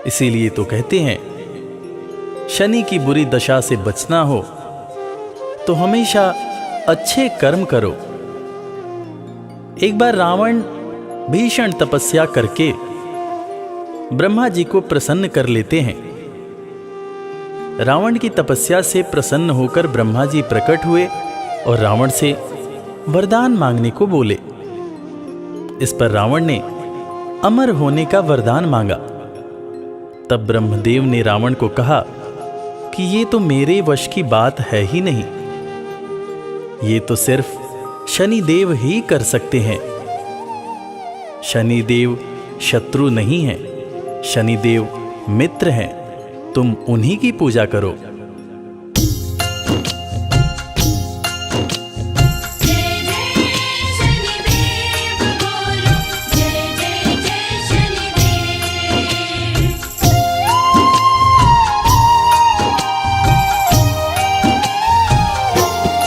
इसीलिए तो कहते हैं शनि की बुरी दशा से बचना हो तो हमेशा अच्छे कर्म करो। एक बार रावण भीषण तपस्या करके ब्रह्मा जी को प्रसन्न कर लेते हैं। रावण की तपस्या से प्रसन्न होकर ब्रह्मा जी प्रकट हुए और रावण से वरदान मांगने को बोले। इस पर रावण ने अमर होने का वरदान मांगा। तब ब्रह्मदेव ने रावण को कहा कि ये तो मेरे वश की बात है ही नहीं, ये तो सिर्फ शनिदेव ही कर सकते हैं। शनिदेव शत्रु नहीं है, शनिदेव मित्र हैं, तुम उन्हीं की पूजा करो। जय जय शनिदेव बोलो, जय जय जय शनिदेव।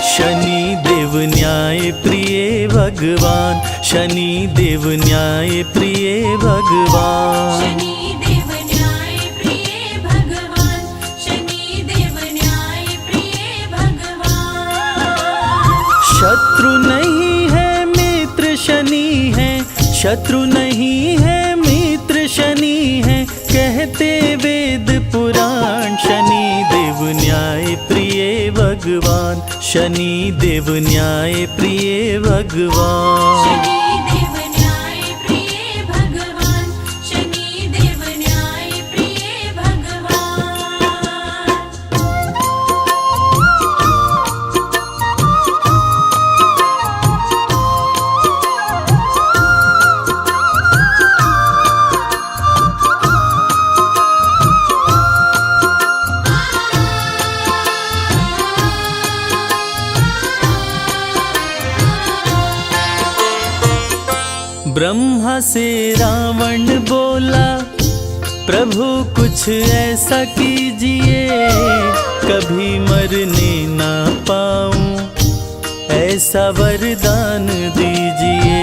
शनिदेव न्याय प्रिय भगवान, शनिदेव न्याय प्रिय भगवान। शनिदेव न्याय प्रिय भगवान, शनिदेव न्याय प्रिय भगवान। शत्रु नहीं है मित्र शनि है, शत्रु नहीं है मित्र शनि है, कहते वेद पुराण। शनिदेव न्याय प्रिय भगवान, शनिदेव न्याय प्रिय भगवान। शनिदेव न्याय प्रिय भगवान, शनिदेव न्याय प्रिय भगवान। ब्रह्मा से रावण बोला, प्रभु कुछ ऐसा कीजिए, कभी मरने ना पाऊं, ऐसा वरदान दीजिए।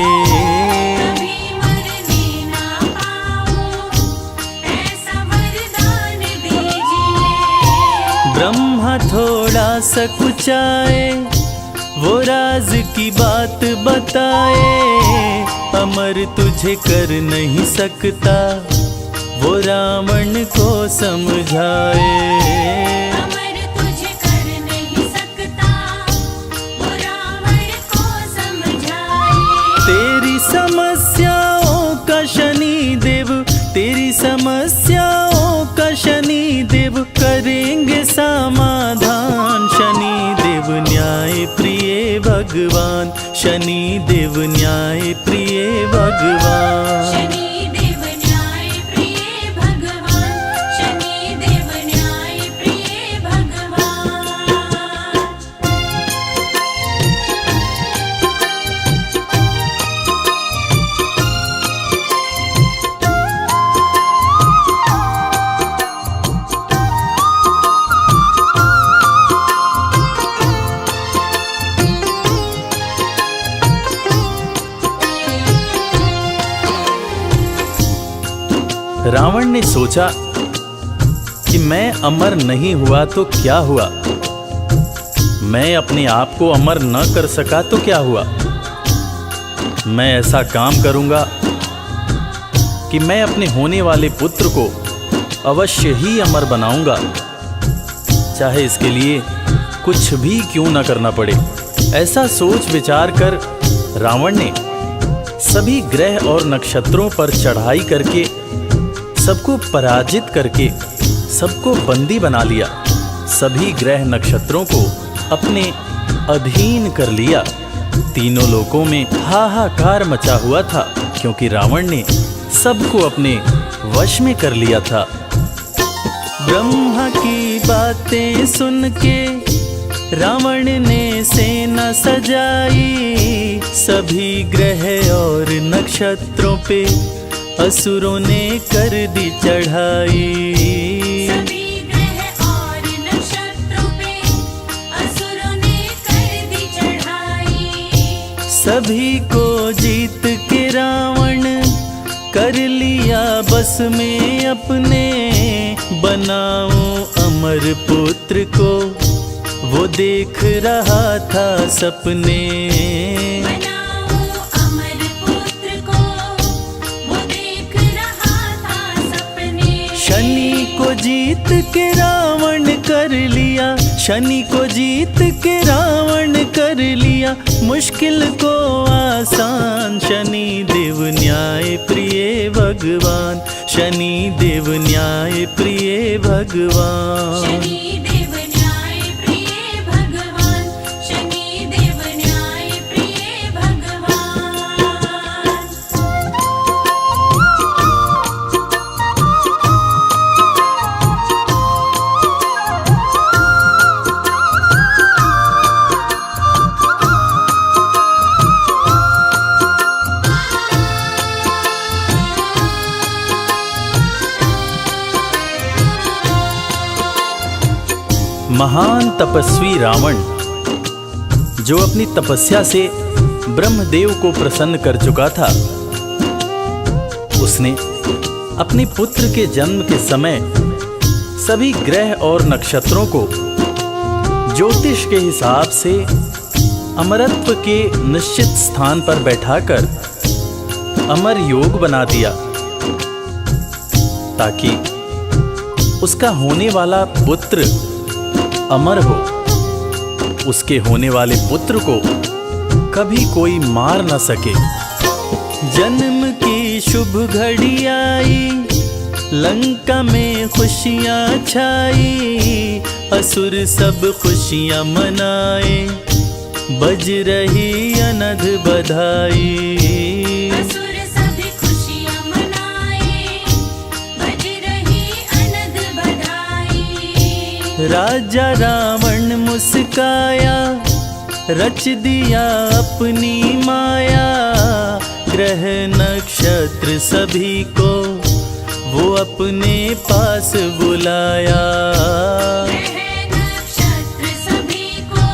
कभी मरने ना पाऊं, ऐसा वरदान दीजिए। ब्रह्मा थोड़ा सा कुचाए, वो राज की बात बताए, अमर तुझे कर नहीं सकता, वो रावण को समझाए। अमर तुझे कर नहीं सकता, वो रावण को समझाए। तेरी समस्याओं का शनिदेव, तेरी समस्याओं का शनिदेव करेंगे समाधान। शनिदेव न्याय प्रिय भगवान, शनिदेव न्याय प्रिय भगवान। शनिदेव न्याय प्रिय भगवान, शनिदेव न्याय प्रिय भगवान। रावण ने सोचा कि मैं अमर नहीं हुआ तो क्या हुआ, मैं अपने आप को अमर न कर सका तो क्या हुआ। मैं ऐसा काम करूंगा कि मैं अपने होने वाले पुत्र को अवश्य ही अमर बनाऊंगा, चाहे इसके लिए कुछ भी क्यों न करना पड़े। ऐसा सोच विचार कर रावण ने सभी ग्रह और नक्षत्रों पर चढ़ाई करके सबको पराजित करके सबको बंदी बना लिया। सभी ग्रह नक्षत्रों को अपने अधीन कर लिया। तीनों लोकों में हाहाकार मचा हुआ था, क्योंकि रावण ने सबको अपने वश में कर लिया था। ब्रह्मा की बातें सुन के रावण ने सेना सजाई, सभी ग्रह और नक्षत्रों पे असुरों ने कर दी चढ़ाई। सभी ग्रह और नक्षत्रों पे सभी को जीत के रावण कर लिया बस में अपने। बनाऊं अमर पुत्र को वो देख रहा था सपने। बनाओ अमर पुत्र को वो देख रहा था सपने। शनि को जीत के रावण कर लिया, शनि को जीत के रावण कर लिया मुश्किल को आसान। शनि देव न्याय प्रिय भगवान, शनि देव न्याय प्रिय भगवान। शनि देव न्याय प्रिय भगवान, शनि देव न्याय प्रिय भगवान। महान तपस्वी रावण जो अपनी तपस्या से ब्रह्मदेव को प्रसन्न कर चुका था, उसने अपने पुत्र के जन्म के समय सभी ग्रह और नक्षत्रों को ज्योतिष के हिसाब से अमरत्व के निश्चित स्थान पर बैठाकर अमर योग बना दिया, ताकि उसका होने वाला पुत्र अमर हो। उसके होने वाले पुत्र को कभी कोई मार न सके। जन्म की शुभ घड़ी आई, लंका में खुशियां छाई। असुर सब खुशियां मनाए, बज रही अनध बधाई। असुर सभी खुशियां मनाए, बज रही अनद बधाई। राजा रावण मुस्काया, रच दिया अपनी माया। ग्रह नक्षत्र सभी को वो अपने पास बुलाया। ग्रह नक्षत्र सभी को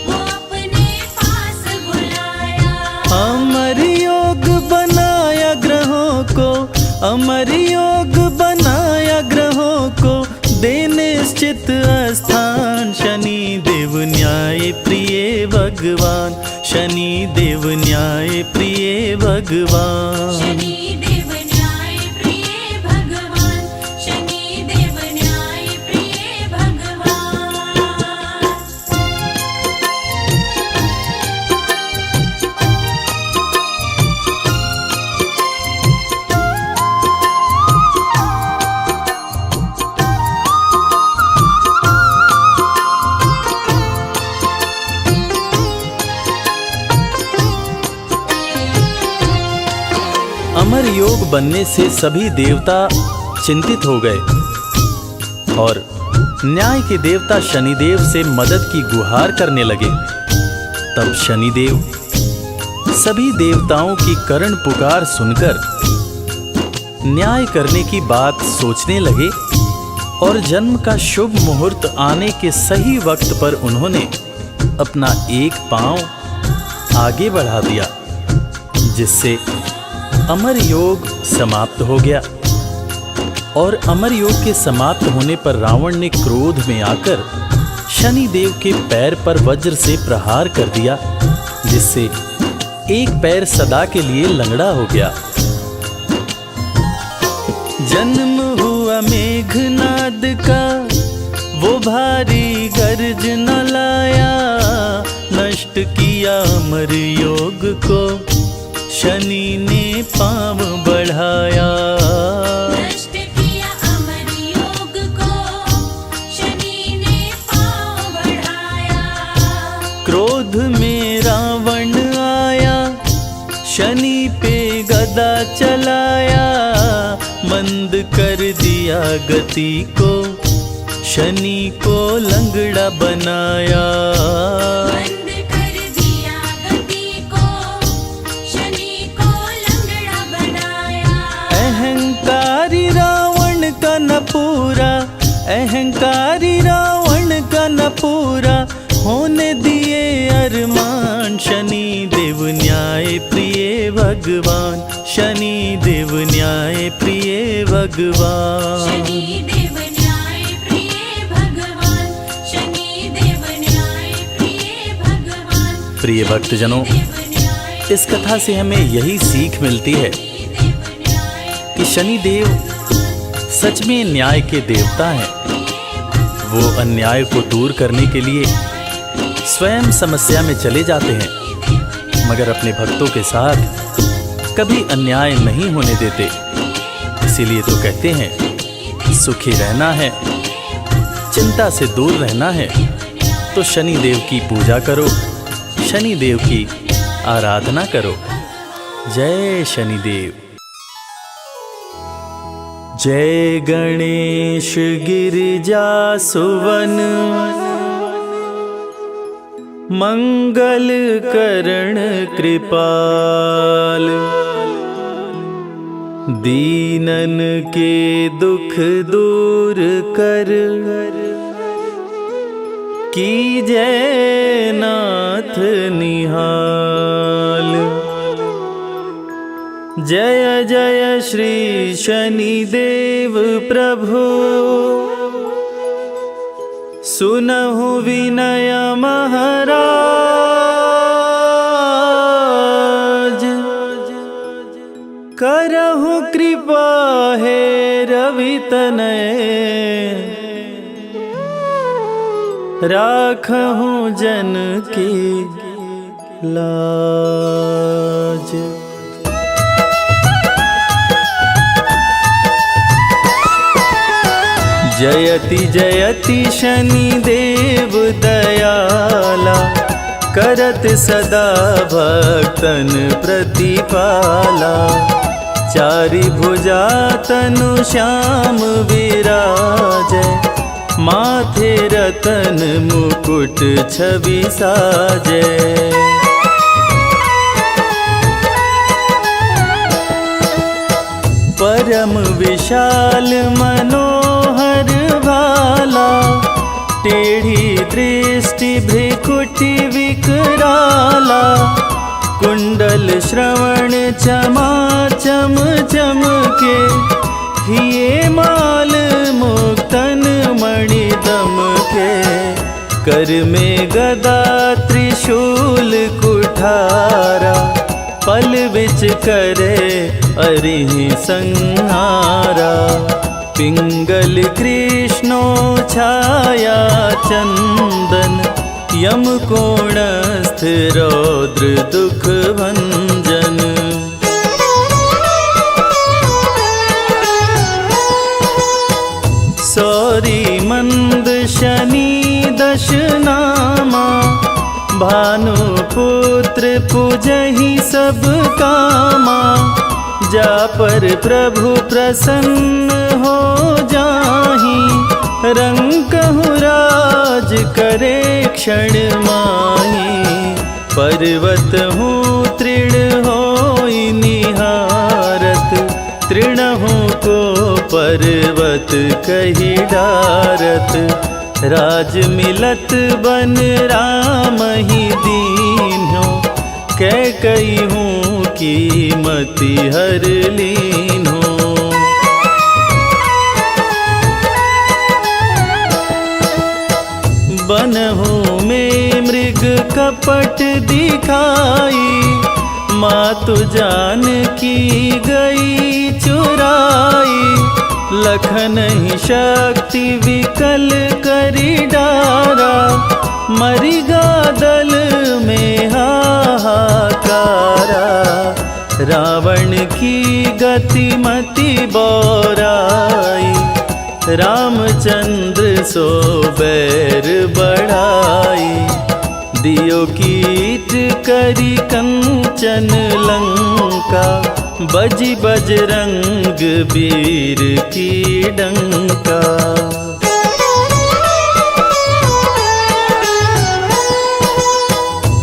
वो अपने पास बुलाया। अमर योग बनाया ग्रहों को, अमर योग बनाया ग्रहों को, दे निश्चित स्थान। शनि देव न्याय प्रिय भगवान, शनि देव न्याय प्रिय भगवान। शनि देव न्याय प्रिय भगवान, शनि देव न्याय प्रिय भगवान। अमर योग बनने से सभी देवता चिंतित हो गए और न्याय के देवता शनिदेव से मदद की गुहार करने लगे। तब शनिदेव सभी देवताओं की करुण पुकार सुनकर न्याय करने की बात सोचने लगे और जन्म का शुभ मुहूर्त आने के सही वक्त पर उन्होंने अपना एक पांव आगे बढ़ा दिया, जिससे अमर योग समाप्त हो गया। और अमर योग के समाप्त होने पर रावण ने क्रोध में आकर शनि देव के पैर पर वज्र से प्रहार कर दिया, जिससे एक पैर सदा के लिए लंगड़ा हो गया। जन्म हुआ मेघनाद का, वो भारी गर्जना लाया। नष्ट किया अमर योग को, शनि ने पांव बढ़ाया। नष्ट किया अमर योग को, शनि ने पांव बढ़ाया। क्रोध में रावण आया, शनि पे गदा चलाया। मंद कर दिया गति को, शनि को लंगड़ा बनाया। बंद कर दिया गति को, शनि को लंगड़ा बनाया। अहंकारी रावण का न पूरा, अहंकारी रावण का न पूरा होने दिए अरमान। शनि देव भगवान, शनि देव न्याय प्रिय भगवान। शनि देव न्याय प्रिय भगवान, शनि देव न्याय प्रिय भगवान। प्रिय भक्तजनों, इस कथा से हमें यही सीख मिलती है कि शनि देव सच में न्याय के देवता हैं। वो अन्याय को दूर करने के लिए स्वयं समस्या में चले जाते हैं, मगर अपने भक्तों के साथ कभी अन्याय नहीं होने देते। इसीलिए तो कहते हैं सुखी रहना है, चिंता से दूर रहना है तो शनि देव की पूजा करो, शनि देव की आराधना करो। जय शनिदेव। जय गणेश गिरिजा सुवन, मंगल करण कृपाल। दीनन के दुख दूर कर, कीजय नाथ निहाल। जय जय श्री शनिदेव प्रभु, सुनहु विनय महाराज। करहु कृपा हे रवि तनय, राखहु जन की लाज। जयति जयति शनिदेव दयाला, करत सदा भक्तन प्रतिपाला। चारि भुजा तनु श्याम विराजै, माथे रतन मुकुट छवि साजै। परम विशाल मनोहर भाला, टेढ़ी दृष्टि भ्रिकुटि विकराला। कुंडल श्रवण चमाचम चमके, हिये माल मुक्तन मणि दमके। कर में गदा त्रिशूल कुठारा, पल बिच करे अरिहि संहारा। पिंगल कृष्णो छाया चंदन, यम कोणस्थ रौद्र दुख भंजन। सौरी मंद शनि दश नामा, भानुपुत्र पूजहि सब कामा। जा पर प्रभु प्रसन्न हो जाहि, रंकहु राज करे क्षण माहि। पर्वत हूँ तृण होई निहारत, तृणहु को पर्वत कहि डारत। राज मिलत बन राम ही दीन्हो, कै कई हूँ कीमति हर लीन्हो। बनहु में मृग कपट दिखाई, मातु जानकी गई चुराई। लखन ही शक्ति विकल करी डारा, मरिगा दल में हाहाकारा। रावण की गति मति बौराई, रामचंद्र सो बैर बढ़ाई। दियो कीट करी कंचन लंका, बजी बजरंग वीर की डंका।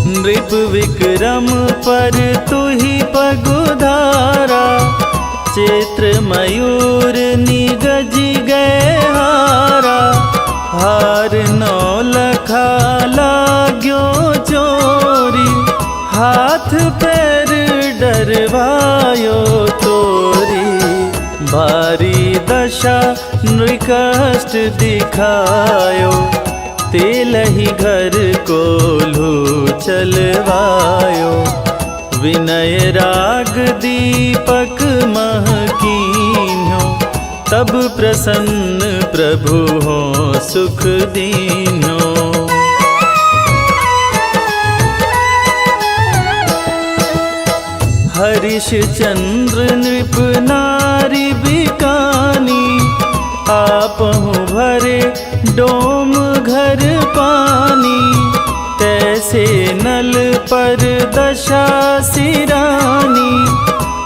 नृप विक्रम पर तुहि पगुधारा, चैत्र मयूर निगजी गए हारा। हार नौ लखा लाग्यो चोरी, हाथ पैर डरवा दशा नृकष्ट दिखायो, तेलहि घर कोल्हू चलवायो। विनय राग दीपक महकीन्यो, तब प्रसन्न प्रभु हो सुख दीन्यो। हरिश्चंद्र नृप नारी बिकानी, आपहु भरे डोम घर पानी। तैसे नल पर दशा सिरानी,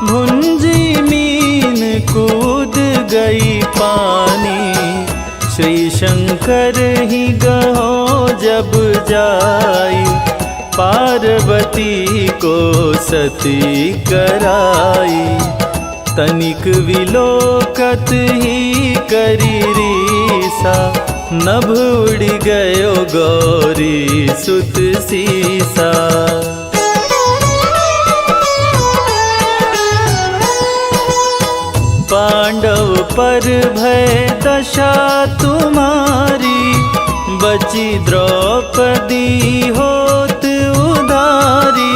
भुंजी मीन कूद गई पानी। श्री शंकर ही गहो जब जाई, पार्वती को सती कराई। तनिक विलोकत ही करी रीसा, नभ उड़ गयो गौरी सुत सीसा। पांडव पर भय दशा तुम्हारी, बची द्रौपदी होत उधारी।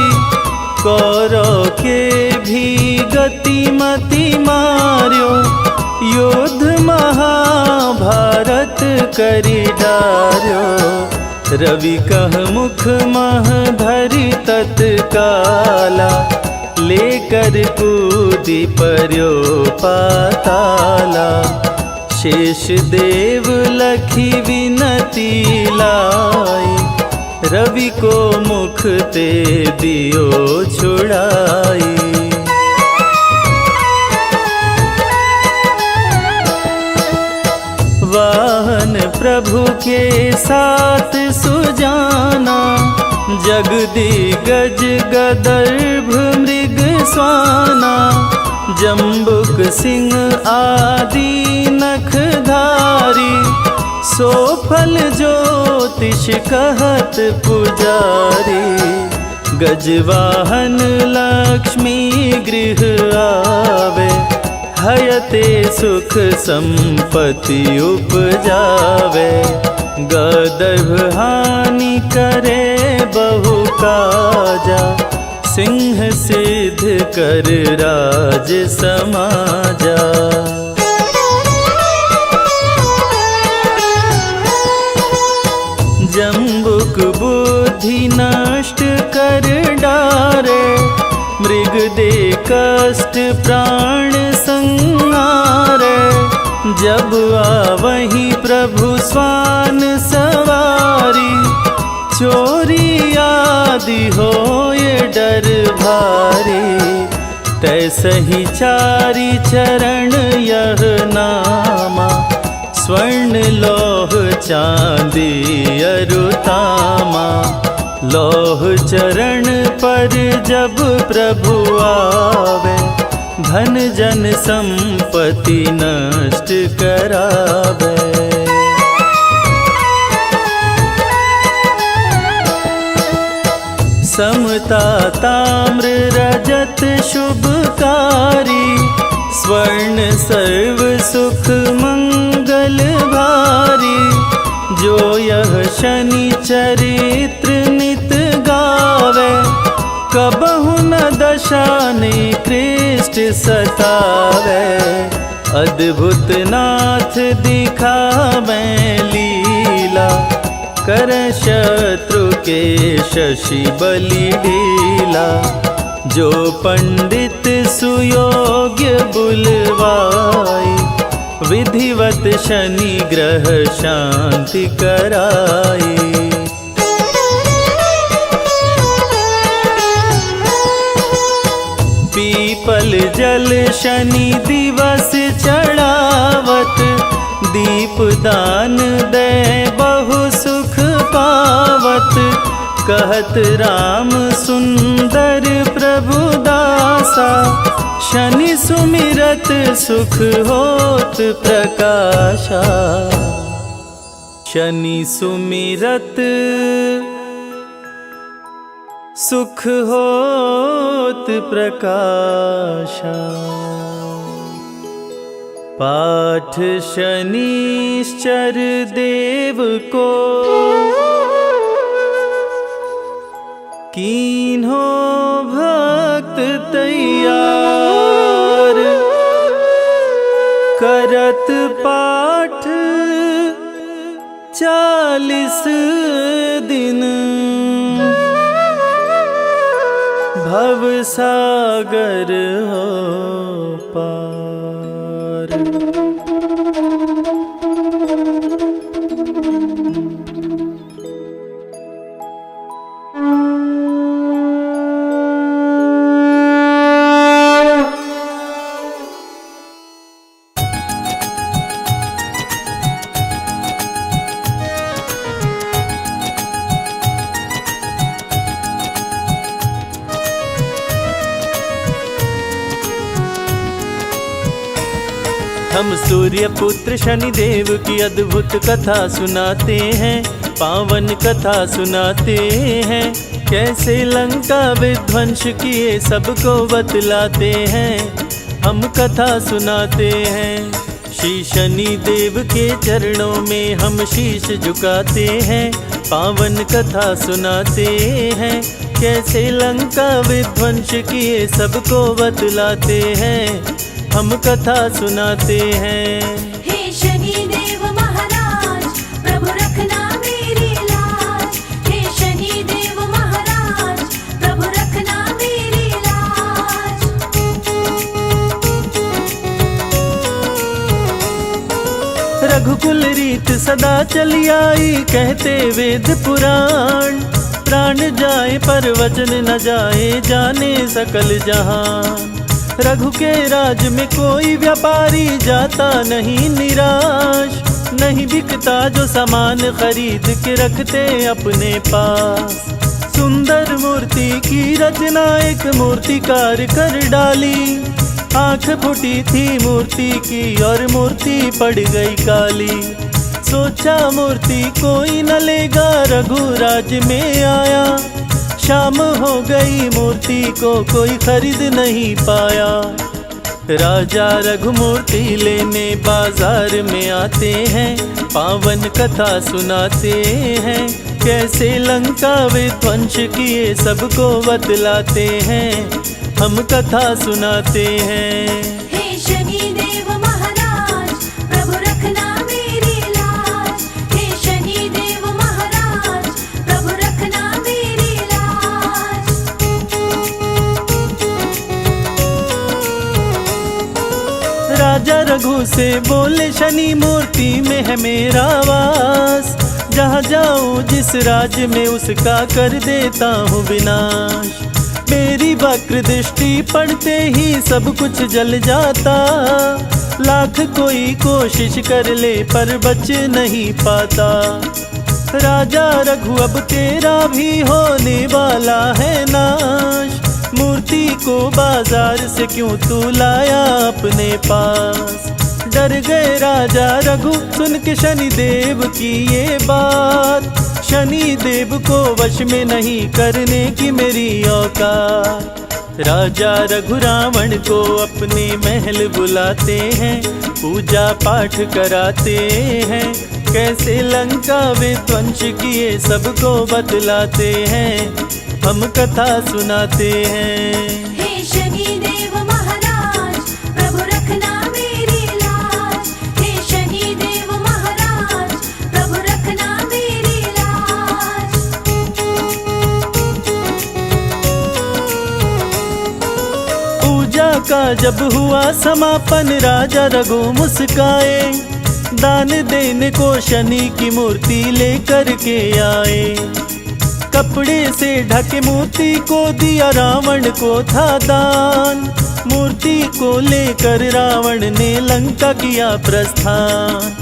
कौरव के भी गति मति मार्यो, युद्ध महाभारत करी डार्यो। रवि कह मुख मह धरि तत्काला, लेकर कूदी पर्यो पाताला। शेष देव लखी विनती लाई, रवि को मुख ते दियो छुड़ाई। वाहन प्रभु के साथ सुजाना, जगदिगज गदर्भ मृग स्वाना। जम्बुक सिंह आदि नखधारी, सो फल ज्योतिष कहत पुजारी। गजवाहन लक्ष्मी गृह आवे, हयते सुख संपत्ति उपजावे। गदर्भ हानि करे बहु काजा, सिंह सिद्ध कर राज समाजा। जम्बुक बुद्धि नष्ट कर डारे, मृग दे कष्ट प्राण संहारे। जब आवही प्रभु स्वान सवारी, चोरी आदि होए डर भारी। तैसहि चारि चरण यह नामा, स्वर्ण लौह चांदी अरुतामा। लौह चरण पर जब प्रभु आवे, धन जन संपत्ति नष्ट करावे। समता ताम्र रजत शुभकारी, स्वर्ण सर्व सुख मंगल भारी। जो यह शनि चरित्र नित गावे, कबहु न दशा निकृष्ट सतावे। अद्भुत नाथ दिखावे लीला, कर शत्रु के शशि बलि ढीला। जो पंडित सुयोग्य बुलवाई, विधिवत शनि ग्रह शांति कराई। पीपल जल शनि दिवस चढ़ावत, दीप दान दे बहु सुख पावत। कहत राम सुंदर प्रभु दासा, शनि सुमिरत सुख होत प्रकाशा। शनि सुमिरत सुख होत प्रकाशा। पाठ शनिश्चर देव को कीन्हो भक्त तैयार, करत पाठ 40 दिन, भव सागर हो पार। हम सूर्य पुत्र शनिदेव की अद्भुत कथा सुनाते हैं, पावन कथा सुनाते हैं। कैसे लंका विध्वंस किए सबको बतलाते हैं, हम कथा सुनाते हैं। श्री शनिदेव के चरणों में हम शीश झुकाते हैं, पावन कथा सुनाते हैं। कैसे लंका विध्वंस किए सबको बतलाते हैं, हम कथा सुनाते हैं। हे शनिदेव महाराज, प्रभु रखना मेरी लाज। हे शनिदेव महाराज, प्रभु रखना मेरी लाज। रघुकुल रीत सदा चली आई, कहते वेद पुराण। प्राण जाए पर वचन न जाए, जाने सकल जहान। रघु के राज में कोई व्यापारी जाता नहीं निराश, नहीं बिकता जो सामान खरीद के रखते अपने पास। सुंदर मूर्ति की रचना एक मूर्तिकार कर डाली, आंख फूटी थी मूर्ति की और मूर्ति पड़ गई काली। सोचा मूर्ति कोई न लेगा, रघुराज में आया। शाम हो गई मूर्ति को कोई खरीद नहीं पाया। राजा रघुमूर्ति लेने बाजार में आते हैं, पावन कथा सुनाते हैं। कैसे लंका विध्वंस किए सबको बतलाते हैं, हम कथा सुनाते हैं। हे शनिदेव महाराज, प्रभु रखना मेरी लाज। हे शनिदेव महाराज, प्रभु रखना मेरी लाज। राजा रघु से बोले शनि मूर्ति में है मेरा वास। जहाँ जाऊँ जिस राज्य में उसका कर देता हूँ विनाश। मेरी वक्र दृष्टि पड़ते ही सब कुछ जल जाता। लाख कोई कोशिश कर ले पर बच नहीं पाता। राजा रघु अब तेरा भी होने वाला है नाश। मूर्ति को बाजार से क्यों तू लाया अपने पास। डर गए राजा रघु सुन के शनिदेव की ये बात। शनिदेव को वश में नहीं करने की मेरी औकात। राजा रघु रावण को अपने महल बुलाते हैं, पूजा पाठ कराते हैं। कैसे लंका विध्वंस किए सबको बतलाते हैं, हम कथा सुनाते हैं। हे शनिदेव महाराज, प्रभु रखना मेरी लाज। हे शनिदेव महाराज, प्रभु रखना मेरी लाज। पूजा का जब हुआ समापन, राजा रघु मुस्काए। दान देने को शनि की मूर्ति लेकर के आए। कपड़े से ढके मूर्ति को दिया, रावण को था दान। मूर्ति को लेकर रावण ने लंका किया प्रस्थान।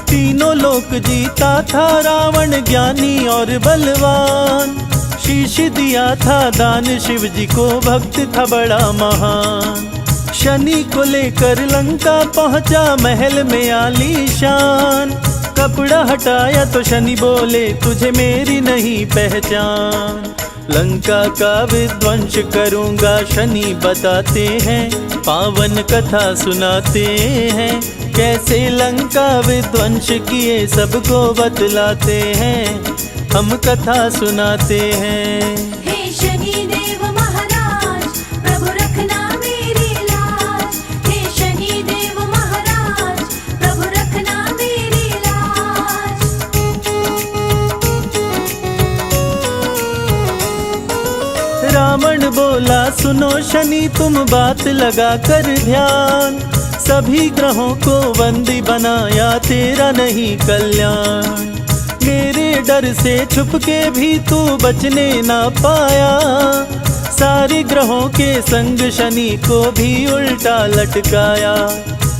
तीनों लोक जीता था रावण, ज्ञानी और बलवान। शीश दिया था दान शिव जी को, भक्त था बड़ा महान। शनि को लेकर लंका पहुंचा, महल में आलीशान। कपड़ा हटाया तो शनि बोले तुझे मेरी नहीं पहचान। लंका का विध्वंस करूंगा शनि बताते हैं, पावन कथा सुनाते हैं। कैसे लंका विध्वंस किए सबको बतलाते हैं, हम कथा सुनाते हैं। हे शनि देव महाराज, प्रभु रखना मेरी लाज। हे शनि देव महाराज, प्रभु रखना मेरी लाज। रावण बोला सुनो शनि तुम बात लगा कर ध्यान, सभी ग्रहों को बंदी बनाया तेरा नहीं कल्याण। मेरे डर से छुप के भी तू बचने ना पाया, सारे ग्रहों के संग शनि को भी उल्टा लटकाया।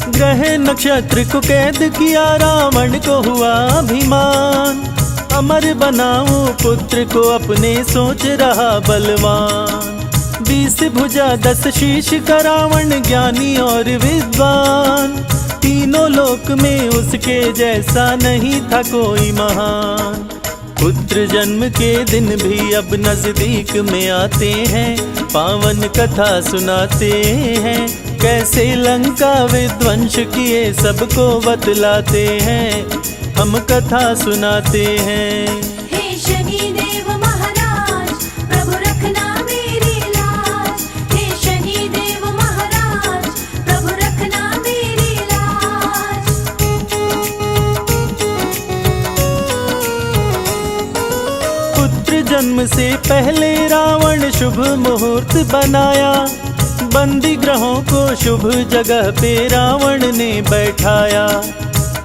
ग्रह नक्षत्र को कैद किया, रावण को हुआ अभिमान। अमर बनाऊं पुत्र को अपने सोच रहा बलवान। 20 भुजा 10 शीश का रावण ज्ञानी और विद्वान, तीनों लोक में उसके जैसा नहीं था कोई महान। पुत्र जन्म के दिन भी अब नजदीक में आते हैं, पावन कथा सुनाते हैं। कैसे लंका विध्वंस किए सबको बतलाते हैं, हम कथा सुनाते हैं। हे शनि देव महाराज, प्रभु रखना मेरी लाज। हे शनि देव महाराज, प्रभु रखना मेरी लाज। पुत्र जन्म से पहले रावण शुभ मुहूर्त बनाया, बंदी ग्रहों को शुभ जगह पे रावण ने बैठाया।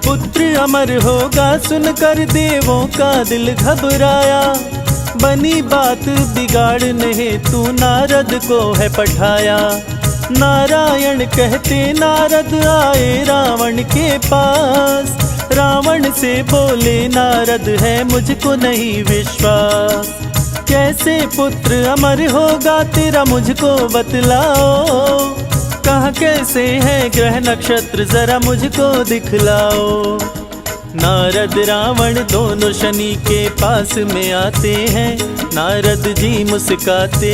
पुत्र अमर होगा सुनकर देवों का दिल घबराया, बनी बात बिगाड़ने हेतु नारद को है पठाया। नारायण कहते नारद आए रावण के पास, रावण से बोले नारद है मुझको नहीं विश्वास। कैसे पुत्र अमर होगा तेरा मुझको बतलाओ, कहाँ कैसे है ग्रह नक्षत्र जरा मुझको दिखलाओ। नारद रावण दोनों शनि के पास में आते हैं, नारद जी मुस्काते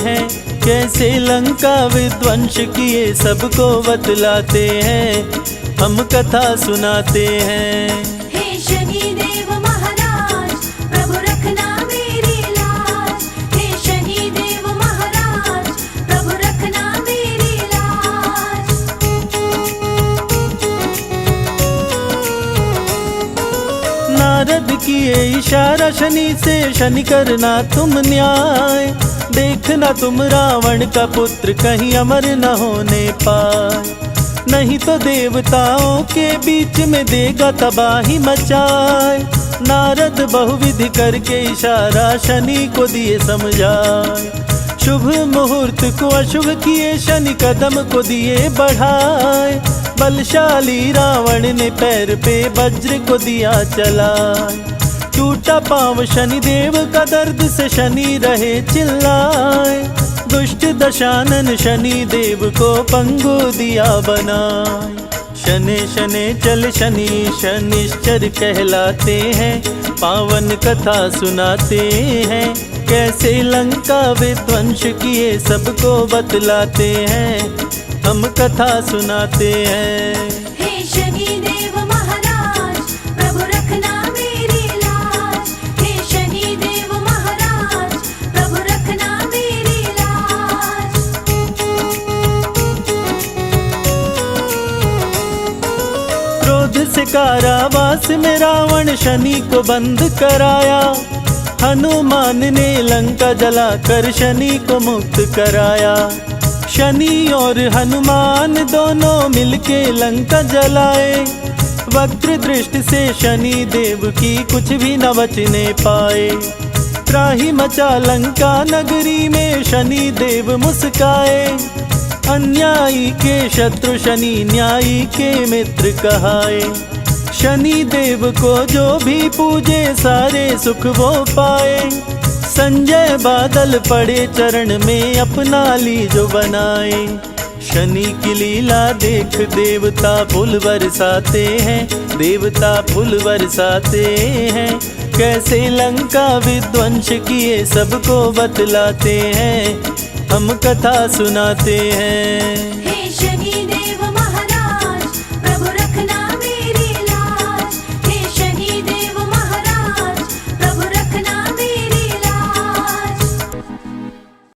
हैं। कैसे लंका विध्वंस किए सबको बतलाते हैं, हम कथा सुनाते हैं। हे शनि देव महाराज, प्रभु रखना मेरी लाज। हे शनि देव महाराज, प्रभु रखना मेरी लाज। नारद किए इशारा शनि से, शनि करना तुम न्याय। देखना तुम रावण का पुत्र कहीं अमर न होने पाए, नहीं तो देवताओं के बीच में देगा तबाही मचाए। नारद बहुविधि करके इशारा शनि को दिए समझाए, शुभ मुहूर्त को अशुभ किए शनि कदम को दिए बढ़ाए। बलशाली रावण ने पैर पे वज्र को दिया चलाए, टूटा पांव शनि देव का दर्द से शनि रहे चिल्लाए। दुष्ट दशानन शनि देव को पंगु दिया बनाए। शनि शनि चल शनि शनिश्चर कहलाते हैं, पावन कथा सुनाते हैं। कैसे लंका विध्वंस किए सबको बतलाते हैं, हम कथा सुनाते हैं। हे शनि देव महाराज, प्रभु रखना मेरी लाज। हे शनि देव महाराज, प्रभु रखना मेरी लाज। क्रोध से कारावास में रावण शनि को बंद कराया, हनुमान ने लंका जलाकर शनि को मुक्त कराया। शनि और हनुमान दोनों मिलके लंका जलाए, वक्र दृष्टि से शनि देव की कुछ भी न बचने पाए। त्राही मचा लंका नगरी में शनि देव मुस्काए, अन्यायी के शत्रु शनि न्यायी के मित्र कहाए। शनि देव को जो भी पूजे सारे सुख वो पाए, संजय बादल पड़े चरण में अपना ली जो बनाए। शनि की लीला देख देवता फूल बरसाते हैं, देवता फूल बरसाते हैं। कैसे लंका विध्वंस किए सबको बतलाते हैं, हम कथा सुनाते हैं।